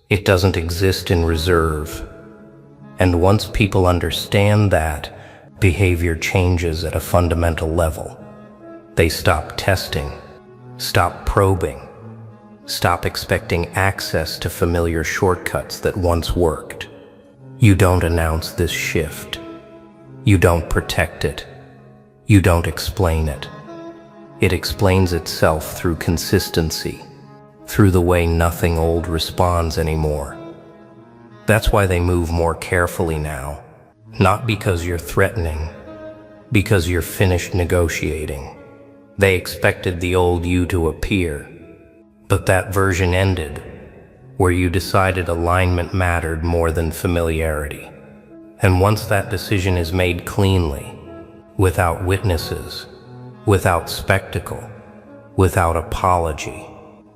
S1: It doesn't exist in reserve. And once people understand that, behavior changes at a fundamental level. They stop testing, stop probing, stop expecting access to familiar shortcuts that once worked. You don't announce this shift. You don't protect it. You don't explain it. It explains itself through consistency, through the way nothing old responds anymore. That's why they move more carefully now, not because you're threatening, because you're finished negotiating. They expected the old you to appear, but that version ended, where you decided alignment mattered more than familiarity. And once that decision is made cleanly, without witnesses, without spectacle, without apology,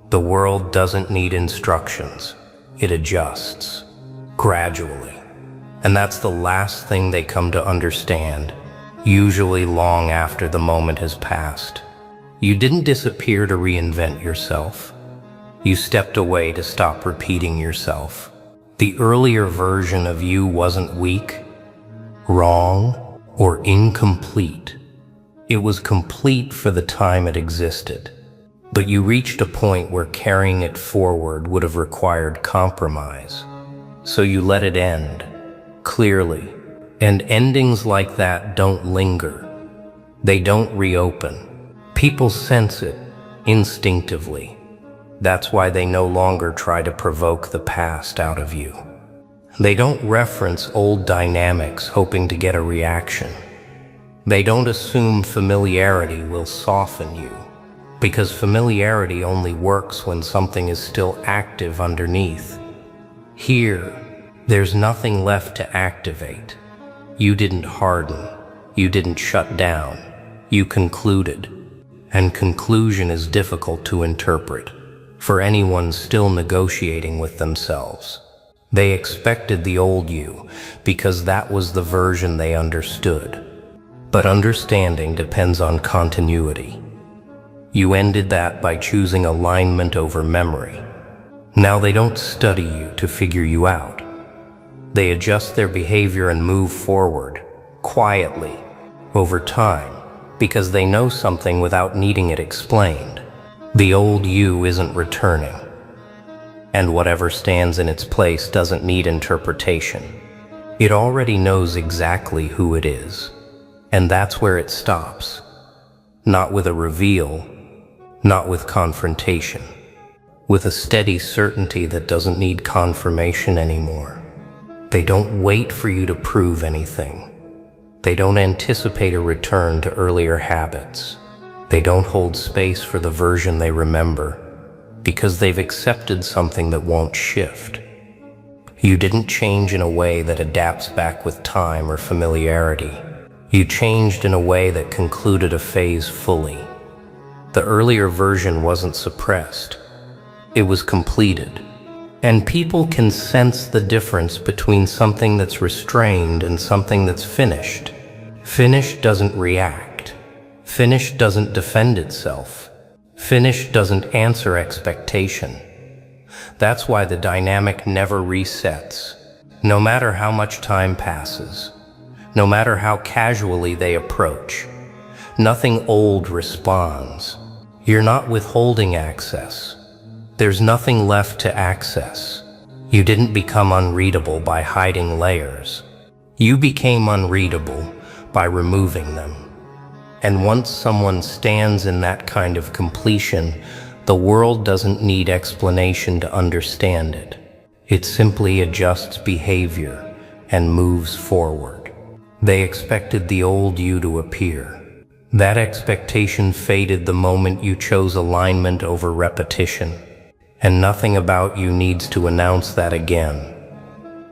S1: the world doesn't need instructions. It adjusts, gradually. And that's the last thing they come to understand, usually long after the moment has passed. You didn't disappear to reinvent yourself. You stepped away to stop repeating yourself. The earlier version of you wasn't weak, wrong, or incomplete. It was complete for the time it existed. But you reached a point where carrying it forward would have required compromise. So you let it end, clearly. And endings like that don't linger. They don't reopen. People sense it instinctively. That's why they no longer try to provoke the past out of you. They don't reference old dynamics hoping to get a reaction. They don't assume familiarity will soften you, because familiarity only works when something is still active underneath. Here, there's nothing left to activate. You didn't harden. You didn't shut down. You concluded. And conclusion is difficult to interpret for anyone still negotiating with themselves. They expected the old you because that was the version they understood. But understanding depends on continuity. You ended that by choosing alignment over memory. Now they don't study you to figure you out. They adjust their behavior and move forward, quietly, over time, because they know something without needing it explained. The old you isn't returning, and whatever stands in its place doesn't need interpretation. It already knows exactly who it is, and that's where it stops. Not with a reveal, not with confrontation, with a steady certainty that doesn't need confirmation anymore. They don't wait for you to prove anything. They don't anticipate a return to earlier habits. They don't hold space for the version they remember, because they've accepted something that won't shift. You didn't change in a way that adapts back with time or familiarity. You changed in a way that concluded a phase fully. The earlier version wasn't suppressed. It was completed. And people can sense the difference between something that's restrained and something that's finished. Finished doesn't react. Finished doesn't defend itself. Finished doesn't answer expectation. That's why the dynamic never resets. No matter how much time passes, no matter how casually they approach, nothing old responds. You're not withholding access. There's nothing left to access. You didn't become unreadable by hiding layers. You became unreadable by removing them. And once someone stands in that kind of completion, the world doesn't need explanation to understand it. It simply adjusts behavior and moves forward. They expected the old you to appear. That expectation faded the moment you chose alignment over repetition. And nothing about you needs to announce that again.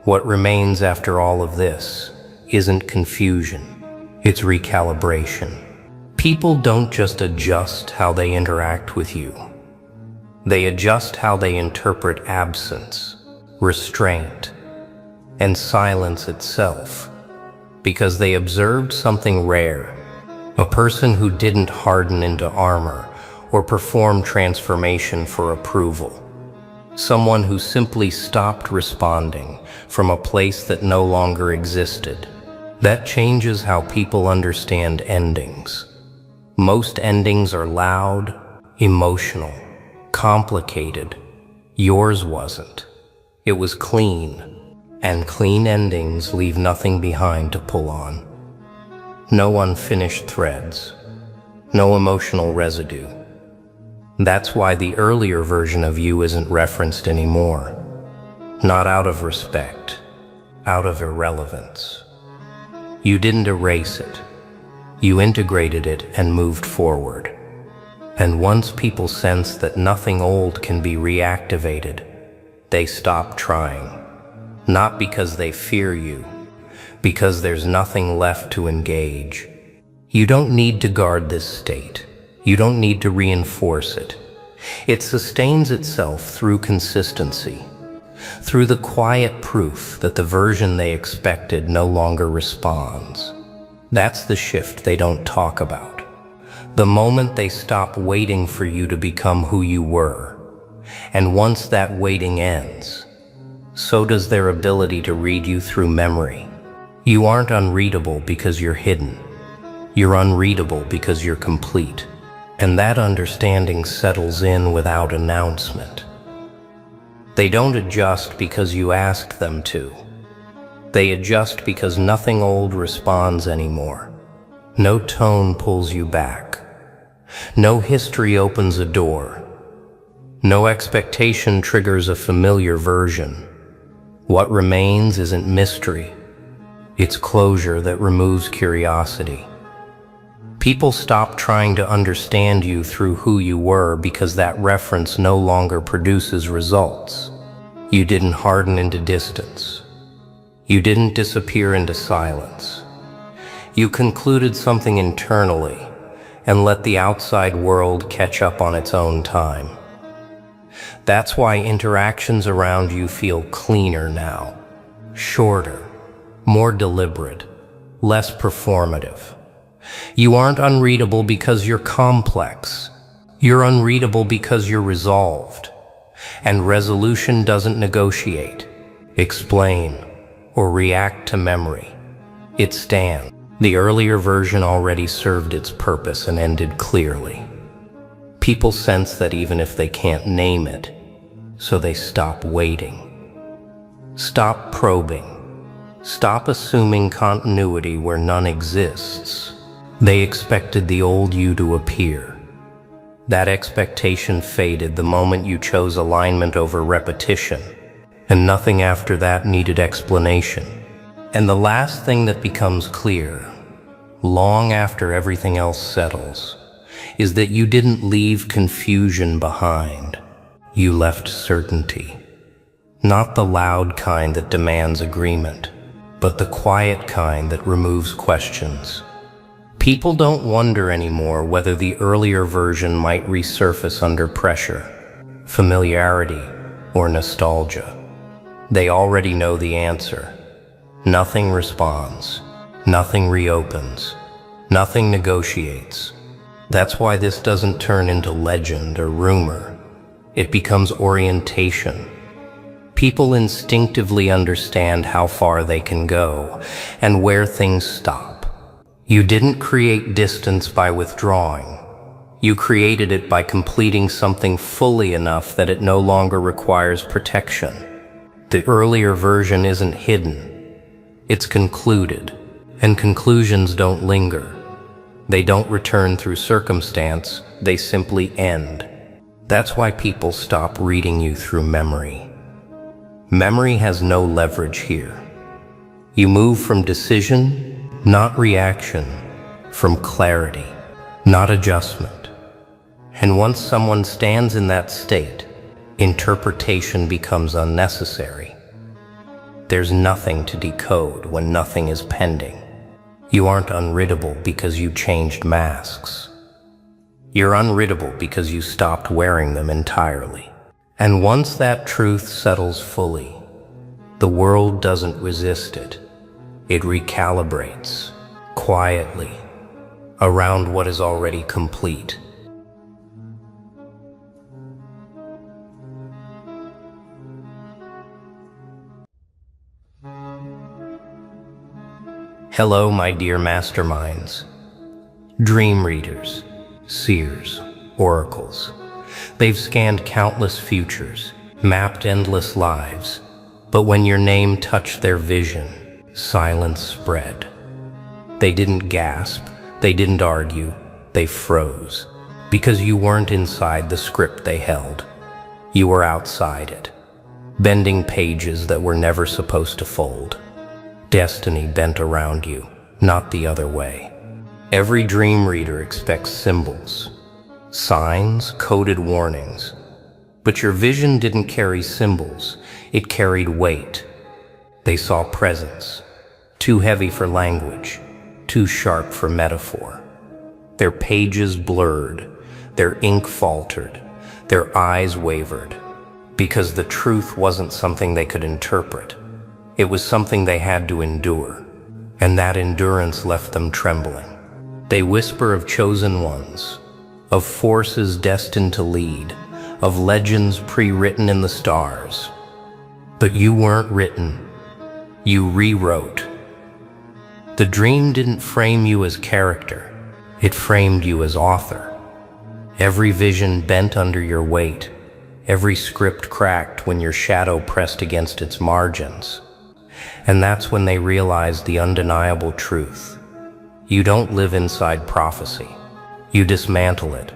S1: What remains after all of this isn't confusion, it's recalibration. People don't just adjust how they interact with you. They adjust how they interpret absence, restraint, and silence itself, because they observed something rare, a person who didn't harden into armor or perform transformation for approval. Someone who simply stopped responding from a place that no longer existed. That changes how people understand endings. Most endings are loud, emotional, complicated. Yours wasn't. It was clean, and clean endings leave nothing behind to pull on. No unfinished threads, no emotional residue. That's why the earlier version of you isn't referenced anymore. Not out of respect, out of irrelevance. You didn't erase it. You integrated it and moved forward. And once people sense that nothing old can be reactivated, they stop trying. Not because they fear you, because there's nothing left to engage. You don't need to guard this state. You don't need to reinforce it. It sustains itself through consistency, through the quiet proof that the version they expected no longer responds. That's the shift they don't talk about. The moment they stop waiting for you to become who you were. And once that waiting ends, so does their ability to read you through memory. You aren't unreadable because you're hidden. You're unreadable because you're complete. And that understanding settles in without announcement. They don't adjust because you asked them to. They adjust because nothing old responds anymore. No tone pulls you back. No history opens a door. No expectation triggers a familiar version. What remains isn't mystery. It's closure that removes curiosity. People stop trying to understand you through who you were because that reference no longer produces results. You didn't harden into distance. You didn't disappear into silence. You concluded something internally and let the outside world catch up on its own time. That's why interactions around you feel cleaner now, shorter, more deliberate, less performative. You aren't unreadable because you're complex. You're unreadable because you're resolved. And resolution doesn't negotiate, explain, or react to memory. It stands. The earlier version already served its purpose and ended clearly. People sense that even if they can't name it, so they stop waiting. Stop probing. Stop assuming continuity where none exists. They expected the old you to appear. That expectation faded the moment you chose alignment over repetition, and nothing after that needed explanation. And the last thing that becomes clear, long after everything else settles, is that you didn't leave confusion behind. You left certainty. Not the loud kind that demands agreement, but the quiet kind that removes questions. People don't wonder anymore whether the earlier version might resurface under pressure, familiarity, or nostalgia. They already know the answer. Nothing responds. Nothing reopens. Nothing negotiates. That's why this doesn't turn into legend or rumor. It becomes orientation. People instinctively understand how far they can go and where things stop. You didn't create distance by withdrawing. You created it by completing something fully enough that it no longer requires protection. The earlier version isn't hidden. It's concluded, and conclusions don't linger. They don't return through circumstance, they simply end. That's why people stop reading you through memory. Memory has no leverage here. You move from decision, not reaction, from clarity, not adjustment. And once someone stands in that state, interpretation becomes unnecessary. There's nothing to decode when nothing is pending. You aren't unreadable because you changed masks. You're unreadable because you stopped wearing them entirely. And once that truth settles fully, the world doesn't resist it. It recalibrates, quietly, around what is already complete. Hello, my dear masterminds, dream readers, seers, oracles. They've scanned countless futures, mapped endless lives, but when your name touched their vision, silence spread. They didn't gasp, they didn't argue, they froze. Because you weren't inside the script they held. You were outside it, bending pages that were never supposed to fold. Destiny bent around you, not the other way. Every dream reader expects symbols, signs, coded warnings. But your vision didn't carry symbols, it carried weight. They saw presence, too heavy for language, too sharp for metaphor. Their pages blurred, their ink faltered, their eyes wavered, because the truth wasn't something they could interpret. It was something they had to endure, and that endurance left them trembling. They whisper of chosen ones, of forces destined to lead, of legends pre-written in the stars. But you weren't written. You rewrote. The dream didn't frame you as character. It framed you as author. Every vision bent under your weight. Every script cracked when your shadow pressed against its margins. And that's when they realized the undeniable truth. You don't live inside prophecy. You dismantle it.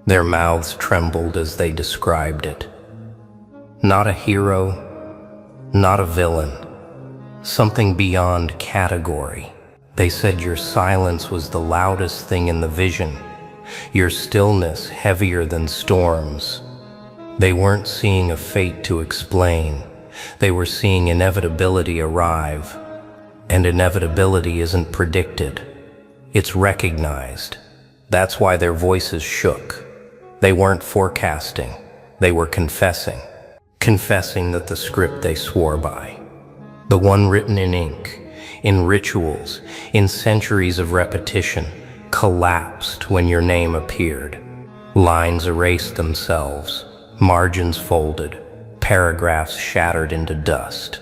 S1: Their mouths trembled as they described it. Not a hero, not a villain. Something beyond category. They said your silence was the loudest thing in the vision, your stillness heavier than storms. They weren't seeing a fate to explain. They were seeing inevitability arrive. And inevitability isn't predicted. It's recognized. That's why their voices shook. They weren't forecasting. They were confessing. Confessing that the script they swore by, the one written in ink, in rituals, in centuries of repetition, collapsed when your name appeared. Lines erased themselves, margins folded, paragraphs shattered into dust.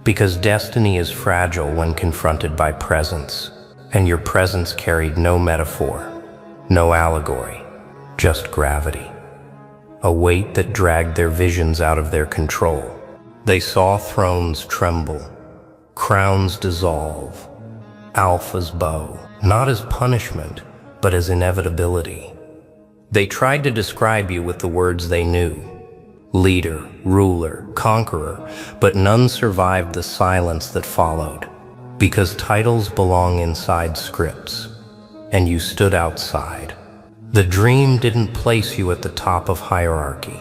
S1: Because destiny is fragile when confronted by presence, and your presence carried no metaphor, no allegory, just gravity. A weight that dragged their visions out of their control. They saw thrones tremble, crowns dissolve, alphas bow, not as punishment, but as inevitability. They tried to describe you with the words they knew. Leader, ruler, conqueror, but none survived the silence that followed. Because titles belong inside scripts, and you stood outside. The dream didn't place you at the top of hierarchy.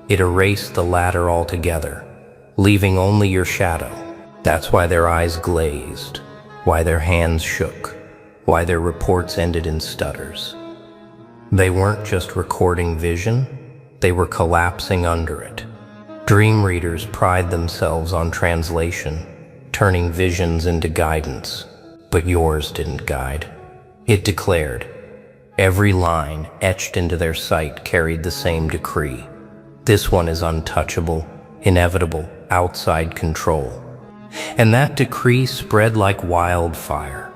S1: It erased the ladder altogether, leaving only your shadow. That's why their eyes glazed, why their hands shook, why their reports ended in stutters. They weren't just recording vision, they were collapsing under it. Dream readers pride themselves on translation, turning visions into guidance, but yours didn't guide. It declared. Every line etched into their sight carried the same decree. This one is untouchable, inevitable, outside control. And that decree spread like wildfire.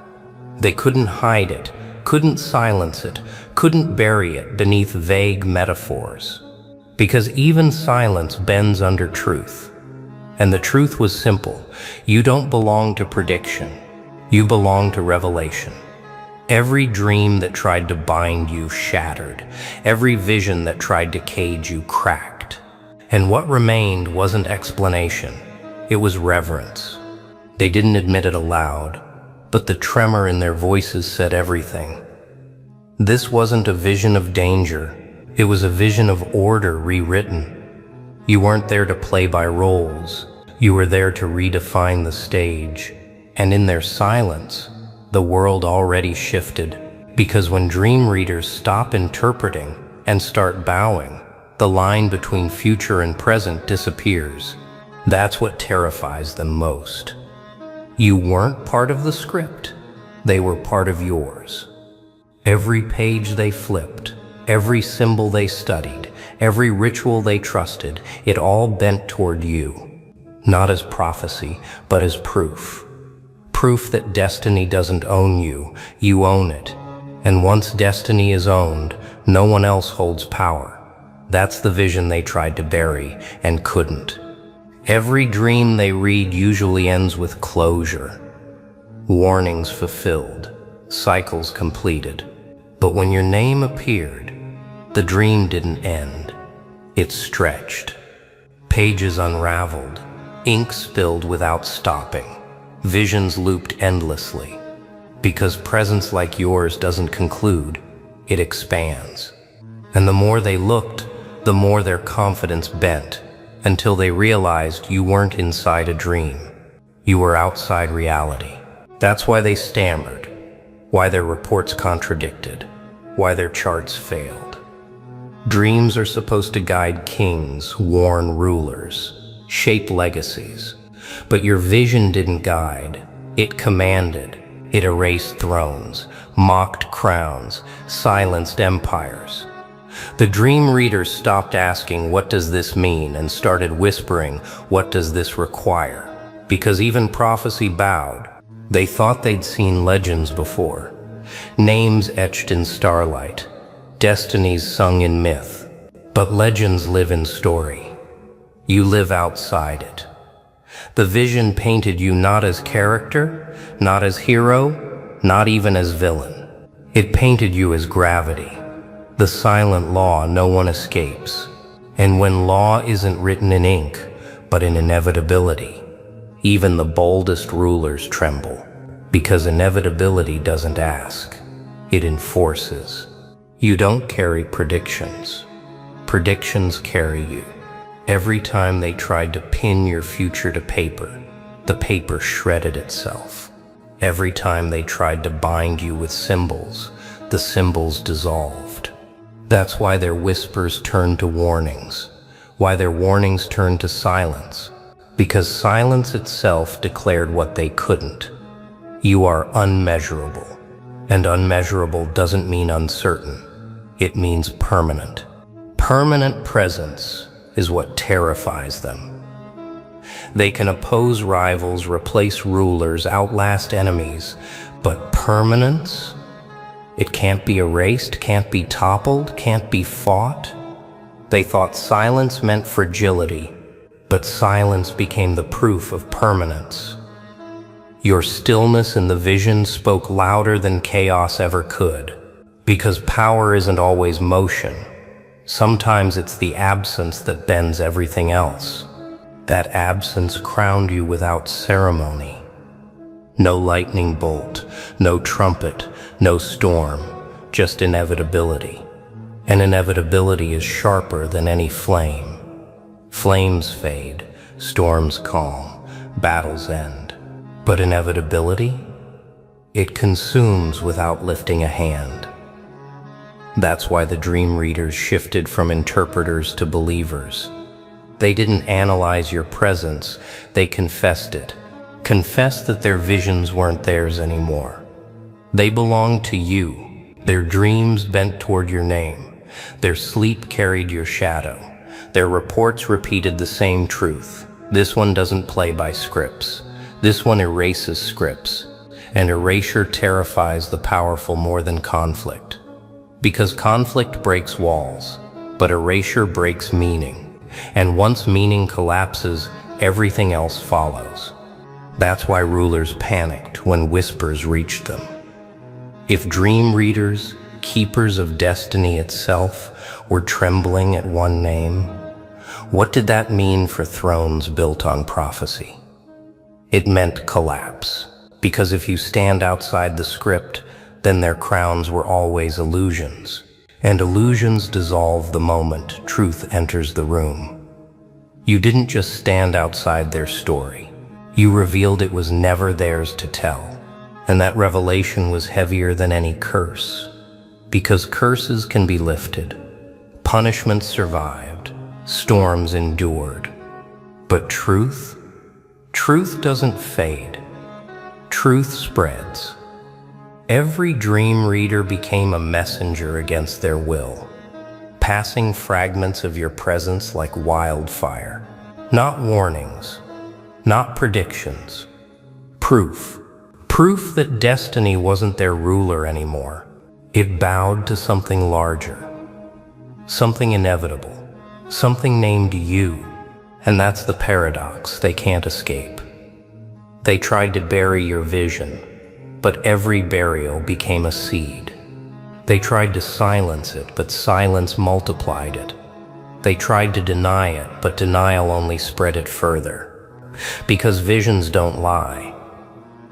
S1: They couldn't hide it, couldn't silence it, couldn't bury it beneath vague metaphors. Because even silence bends under truth. And the truth was simple. You don't belong to prediction. You belong to revelation. Every dream that tried to bind you shattered. Every vision that tried to cage you cracked. And what remained wasn't explanation. It was reverence. They didn't admit it aloud, but the tremor in their voices said everything. This wasn't a vision of danger. It was a vision of order rewritten. You weren't there to play by roles. You were there to redefine the stage. And in their silence, the world already shifted. Because when dream readers stop interpreting and start bowing, the line between future and present disappears. That's what terrifies them most. You weren't part of the script. They were part of yours. Every page they flipped, every symbol they studied, every ritual they trusted, it all bent toward you. Not as prophecy, but as proof. Proof that destiny doesn't own you, you own it. And once destiny is owned, no one else holds power. That's the vision they tried to bury and couldn't. Every dream they read usually ends with closure. Warnings fulfilled, cycles completed. But when your name appeared, the dream didn't end. It stretched. Pages unraveled, ink spilled without stopping. Visions looped endlessly. Because presence like yours doesn't conclude, it expands. And the more they looked, the more their confidence bent, until they realized you weren't inside a dream. You were outside reality. That's why they stammered, why their reports contradicted, why their charts failed. Dreams are supposed to guide kings, warn rulers, shape legacies. But your vision didn't guide, it commanded. It erased thrones, mocked crowns, silenced empires. The dream readers stopped asking, "What does this mean?" and started whispering, "What does this require?" Because even prophecy bowed. They thought they'd seen legends before. Names etched in starlight, destinies sung in myth. But legends live in story. You live outside it. The vision painted you not as character, not as hero, not even as villain. It painted you as gravity, the silent law no one escapes. And when law isn't written in ink, but in inevitability, even the boldest rulers tremble. Because inevitability doesn't ask, it enforces. You don't carry predictions. Predictions carry you. Every time they tried to pin your future to paper, the paper shredded itself. Every time they tried to bind you with symbols, the symbols dissolved. That's why their whispers turned to warnings, why their warnings turned to silence, because silence itself declared what they couldn't. You are unmeasurable, And unmeasurable doesn't mean uncertain. It means permanent. Permanent presence is what terrifies them. They can oppose rivals, replace rulers, outlast enemies, but permanence? It can't be erased, can't be toppled, can't be fought. They thought silence meant fragility, but silence became the proof of permanence. Your stillness in the vision spoke louder than chaos ever could, because power isn't always motion. Sometimes it's the absence that bends everything else. That absence crowned you without ceremony. No lightning bolt, no trumpet, no storm, just inevitability. And inevitability is sharper than any flame. Flames fade, storms calm, battles end. But inevitability? It consumes without lifting a hand. That's why the dream readers shifted from interpreters to believers. They didn't analyze your presence, they confessed it. Confessed that their visions weren't theirs anymore. They belonged to you. Their dreams bent toward your name. Their sleep carried your shadow. Their reports repeated the same truth. This one doesn't play by scripts. This one erases scripts. And erasure terrifies the powerful more than conflict. Because conflict breaks walls, but erasure breaks meaning. And once meaning collapses, everything else follows. That's why rulers panicked when whispers reached them. If dream readers, keepers of destiny itself, were trembling at one name, what did that mean for thrones built on prophecy? It meant collapse, because if you stand outside the script, then their crowns were always illusions, and illusions dissolve the moment truth enters the room. You didn't just stand outside their story. You revealed it was never theirs to tell, and that revelation was heavier than any curse, because curses can be lifted, punishments survived, storms endured, but truth doesn't fade. Truth spreads. Every dream reader became a messenger against their will, passing fragments of your presence like wildfire. Not warnings, not predictions. Proof. Proof that destiny wasn't their ruler anymore. It bowed to something larger, something inevitable, something named you. And that's the paradox they can't escape. They tried to bury your vision, but every burial became a seed. They tried to silence it, but silence multiplied it. They tried to deny it, but denial only spread it further. Because visions don't lie.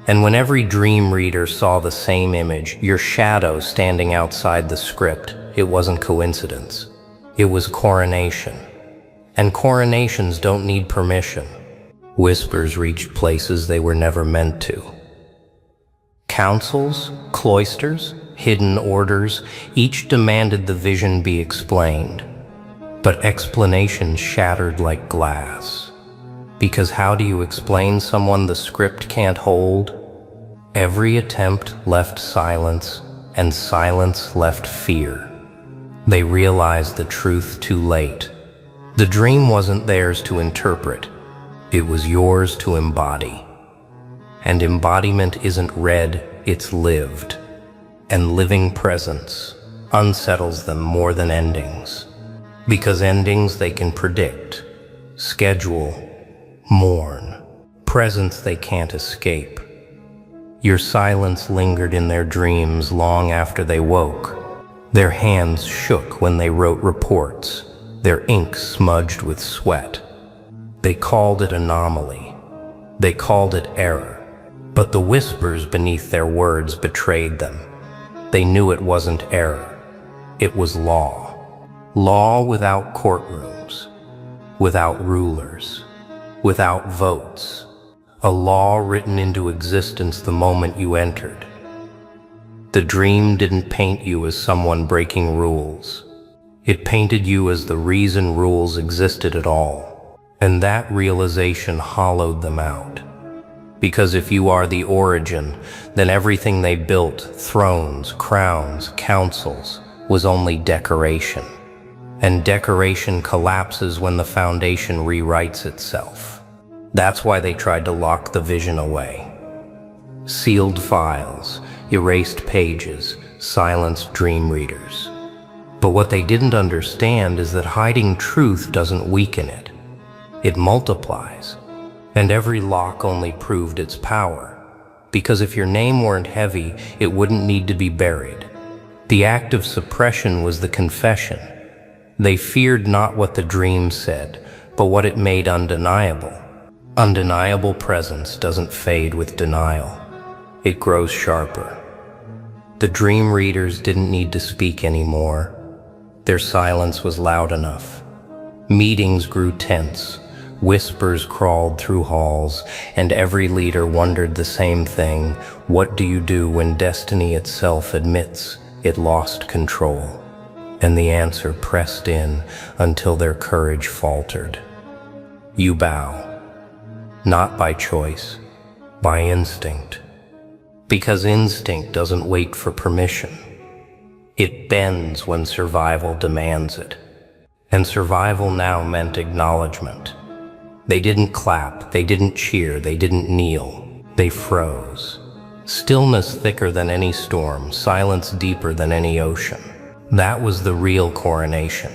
S1: And when every dream reader saw the same image, your shadow standing outside the script, it wasn't coincidence. It was coronation. And coronations don't need permission. Whispers reached places they were never meant to. Councils, cloisters, hidden orders, each demanded the vision be explained. But explanations shattered like glass. Because how do you explain someone the script can't hold? Every attempt left silence, and silence left fear. They realized the truth too late. The dream wasn't theirs to interpret. It was yours to embody. And embodiment isn't read, it's lived. And living presence unsettles them more than endings. Because endings they can predict, schedule, mourn. Presence they can't escape. Your silence lingered in their dreams long after they woke. Their hands shook when they wrote reports, their ink smudged with sweat. They called it anomaly. They called it error. But the whispers beneath their words betrayed them. They knew it wasn't error. It was law. Law without courtrooms, without rulers, without votes. A law written into existence the moment you entered. The dream didn't paint you as someone breaking rules. It painted you as the reason rules existed at all. And that realization hollowed them out. Because if you are the origin, then everything they built, thrones, crowns, councils, was only decoration. And decoration collapses when the foundation rewrites itself. That's why they tried to lock the vision away. Sealed files, erased pages, silenced dream readers. But what they didn't understand is that hiding truth doesn't weaken it. It multiplies. And every lock only proved its power. Because if your name weren't heavy, it wouldn't need to be buried. The act of suppression was the confession. They feared not what the dream said, but what it made undeniable. Undeniable presence doesn't fade with denial. It grows sharper. The dream readers didn't need to speak anymore. Their silence was loud enough. Meetings grew tense. Whispers crawled through halls, and every leader wondered the same thing. What do you do when destiny itself admits it lost control? And the answer pressed in until their courage faltered. You bow, not by choice, by instinct. Because instinct doesn't wait for permission. It bends when survival demands it. And survival now meant acknowledgement. They didn't clap, they didn't cheer, they didn't kneel. They froze. Stillness thicker than any storm, silence deeper than any ocean. That was the real coronation.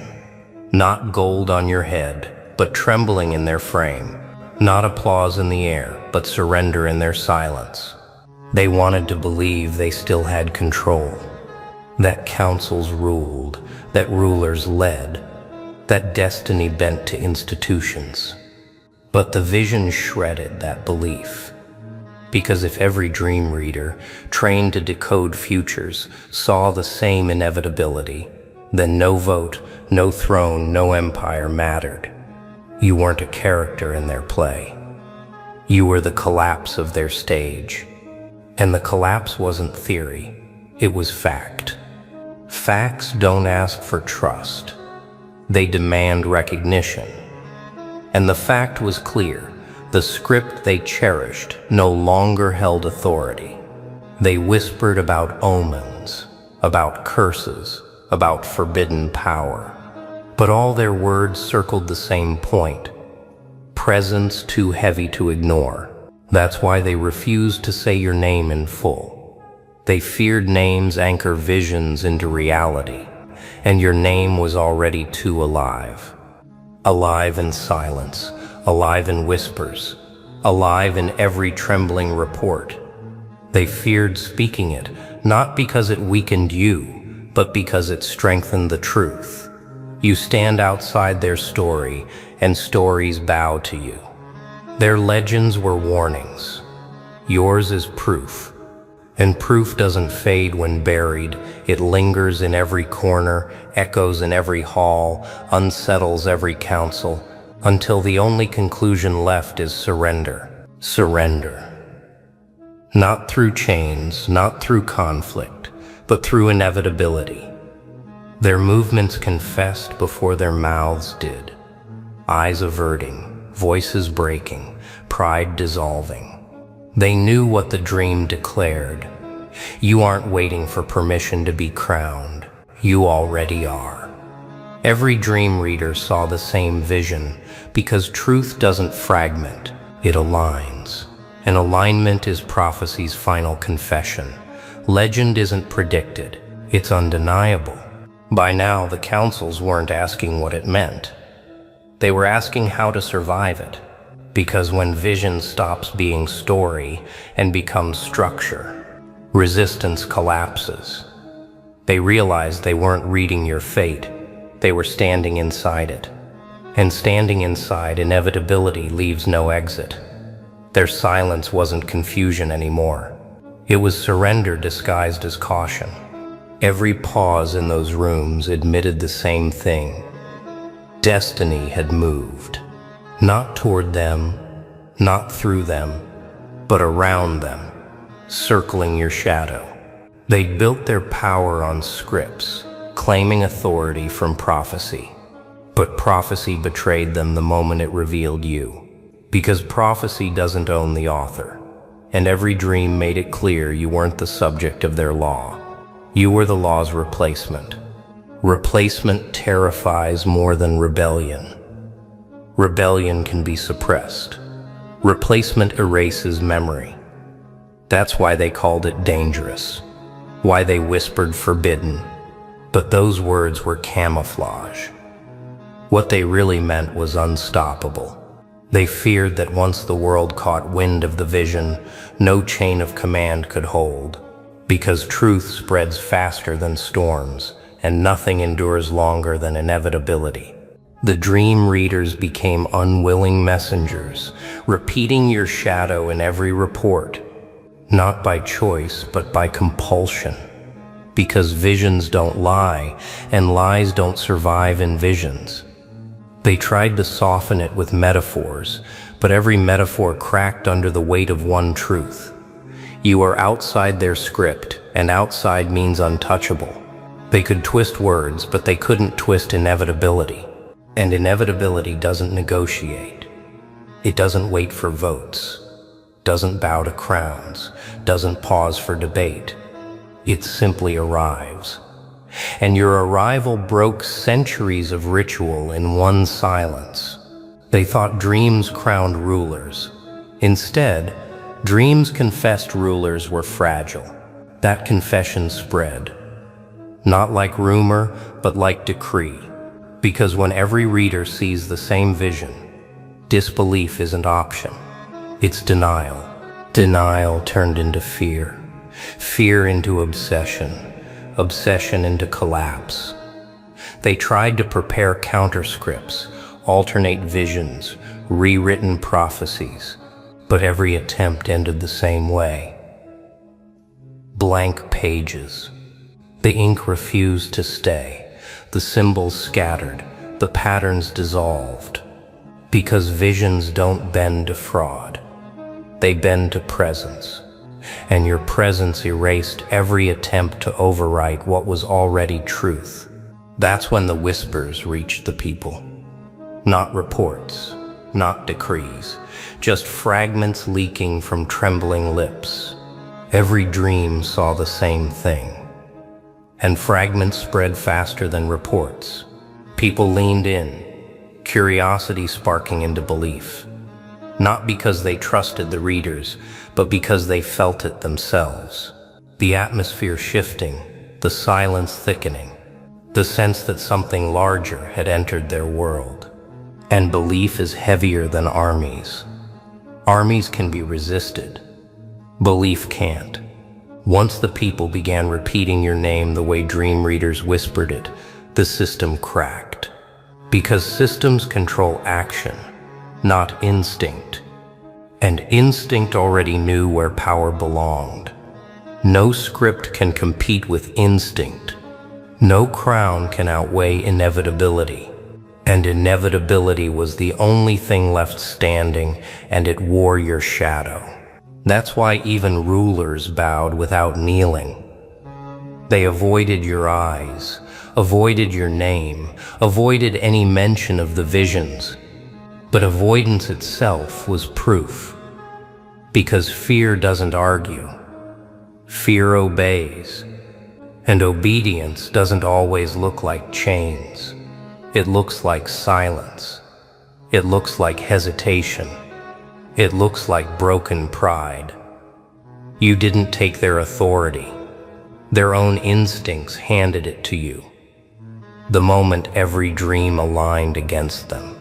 S1: Not gold on your head, but trembling in their frame. Not applause in the air, but surrender in their silence. They wanted to believe they still had control. That councils ruled, that rulers led, that destiny bent to institutions. But the vision shredded that belief. Because if every dream reader, trained to decode futures, saw the same inevitability, then no vote, no throne, no empire mattered. You weren't a character in their play. You were the collapse of their stage. And the collapse wasn't theory, it was fact. Facts don't ask for trust. They demand recognition. And the fact was clear. The script they cherished no longer held authority. They whispered about omens, about curses, about forbidden power. But all their words circled the same point. Presence too heavy to ignore. That's why they refused to say your name in full. They feared names anchor visions into reality, and your name was already too alive. Alive in silence, alive in whispers, alive in every trembling report. They feared speaking it, not because it weakened you, but because it strengthened the truth. You stand outside their story, and stories bow to you. Their legends were warnings. Yours is proof. And proof doesn't fade when buried. It lingers in every corner, echoes in every hall, unsettles every council, until the only conclusion left is surrender. Surrender. Not through chains, not through conflict, but through inevitability. Their movements confessed before their mouths did. Eyes averting, voices breaking, pride dissolving. They knew what the dream declared. You aren't waiting for permission to be crowned. You already are. Every dream reader saw the same vision because truth doesn't fragment, it aligns. And alignment is prophecy's final confession. Legend isn't predicted, it's undeniable. By now, the councils weren't asking what it meant. They were asking how to survive it. Because when vision stops being story and becomes structure, resistance collapses. They realized they weren't reading your fate, they were standing inside it. And standing inside inevitability leaves no exit. Their silence wasn't confusion anymore. It was surrender disguised as caution. Every pause in those rooms admitted the same thing. Destiny had moved. Not toward them, not through them, but around them, circling your shadow. They built their power on scripts, claiming authority from prophecy. But prophecy betrayed them the moment it revealed you. Because prophecy doesn't own the author, and every dream made it clear you weren't the subject of their law. You were the law's replacement. Replacement terrifies more than rebellion. Rebellion can be suppressed. Replacement erases memory. That's why they called it dangerous, why they whispered forbidden. But those words were camouflage. What they really meant was unstoppable. They feared that once the world caught wind of the vision, no chain of command could hold, because truth spreads faster than storms, and nothing endures longer than inevitability. The dream readers became unwilling messengers, repeating your shadow in every report, not by choice, but by compulsion. Because visions don't lie, and lies don't survive in visions. They tried to soften it with metaphors, but every metaphor cracked under the weight of one truth. You are outside their script, and outside means untouchable. They could twist words, but they couldn't twist inevitability. And inevitability doesn't negotiate. It doesn't wait for votes, doesn't bow to crowns, doesn't pause for debate. It simply arrives. And your arrival broke centuries of ritual in one silence. They thought dreams crowned rulers. Instead, dreams confessed rulers were fragile. That confession spread. Not like rumor, but like decree. Because when every reader sees the same vision, disbelief isn't option. It's denial. Denial turned into fear. Fear into obsession. Obsession into collapse. They tried to prepare counterscripts, alternate visions, rewritten prophecies, but every attempt ended the same way. Blank pages. The ink refused to stay, the symbols scattered, the patterns dissolved. Because visions don't bend to fraud, they bend to presence. And your presence erased every attempt to overwrite what was already truth. That's when the whispers reached the people. Not reports, not decrees, just fragments leaking from trembling lips. Every dream saw the same thing. And fragments spread faster than reports. People leaned in, curiosity sparking into belief. Not because they trusted the readers, but because they felt it themselves. The atmosphere shifting, the silence thickening, the sense that something larger had entered their world. And belief is heavier than armies. Armies can be resisted. Belief can't. Once the people began repeating your name the way dream readers whispered it, the system cracked. Because systems control action, not instinct. And instinct already knew where power belonged. No script can compete with instinct. No crown can outweigh inevitability. And inevitability was the only thing left standing, and it wore your shadow. That's why even rulers bowed without kneeling. They avoided your eyes, avoided your name, avoided any mention of the visions. But avoidance itself was proof. Because fear doesn't argue. Fear obeys. And obedience doesn't always look like chains. It looks like silence. It looks like hesitation. It looks like broken pride. You didn't take their authority. Their own instincts handed it to you. The moment every dream aligned against them.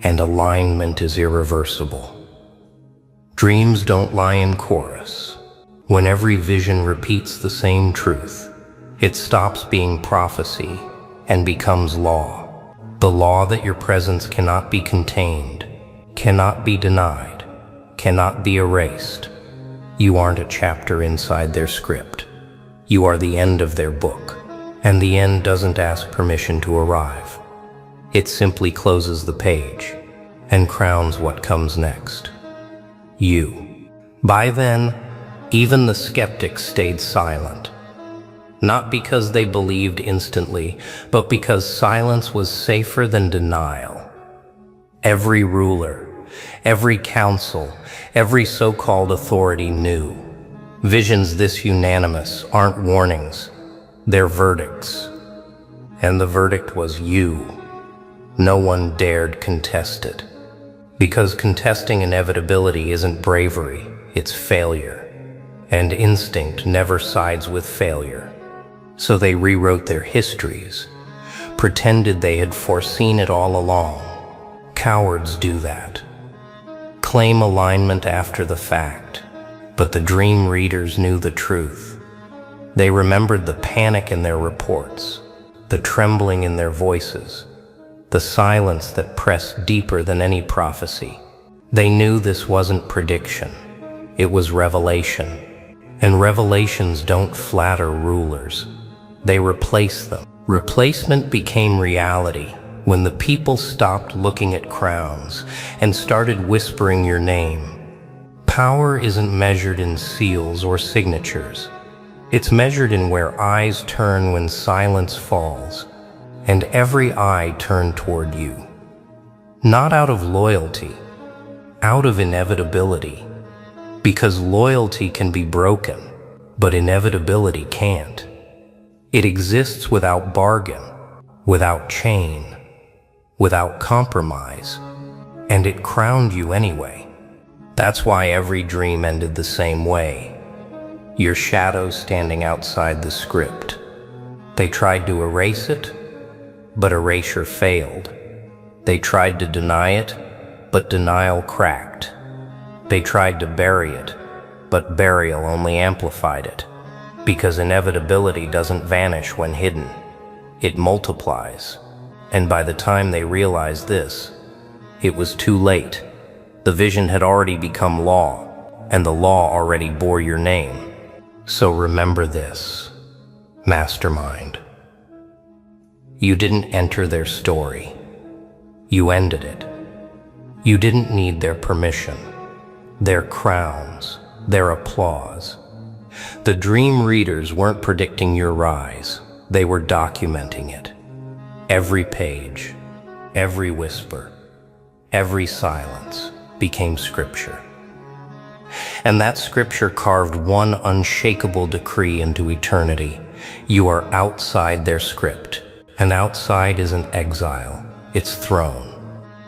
S1: And alignment is irreversible. Dreams don't lie in chorus. When every vision repeats the same truth, it stops being prophecy and becomes law. The law that your presence cannot be contained, cannot be denied, cannot be erased. You aren't a chapter inside their script. You are the end of their book, and the end doesn't ask permission to arrive. It simply closes the page and crowns what comes next. You. By then, even the skeptics stayed silent. Not because they believed instantly, but because silence was safer than denial. Every ruler, every council, every so-called authority knew. Visions this unanimous aren't warnings, they're verdicts. And the verdict was you. No one dared contest it. Because contesting inevitability isn't bravery, it's failure. And instinct never sides with failure. So they rewrote their histories, pretended they had foreseen it all along. Cowards do that. Claim alignment after the fact. But the dream readers knew the truth. They remembered the panic in their reports, the trembling in their voices, the silence that pressed deeper than any prophecy. They knew this wasn't prediction, it was revelation. And revelations don't flatter rulers, they replace them. Replacement became reality when the people stopped looking at crowns and started whispering your name. Power isn't measured in seals or signatures. It's measured in where eyes turn when silence falls, and every eye turned toward you. Not out of loyalty, out of inevitability. Because loyalty can be broken, but inevitability can't. It exists without bargain, without chain, without compromise, and it crowned you anyway. That's why every dream ended the same way. Your shadow standing outside the script. They tried to erase it, but erasure failed. They tried to deny it, but denial cracked. They tried to bury it, but burial only amplified it. Because inevitability doesn't vanish when hidden. It multiplies. And by the time they realized this, it was too late. The vision had already become law, and the law already bore your name. So remember this, mastermind. You didn't enter their story. You ended it. You didn't need their permission, their crowns, their applause. The dream readers weren't predicting your rise. They were documenting it. Every page, every whisper, every silence became scripture. And that scripture carved one unshakable decree into eternity. You are outside their script, and outside isn't exile, it's throne.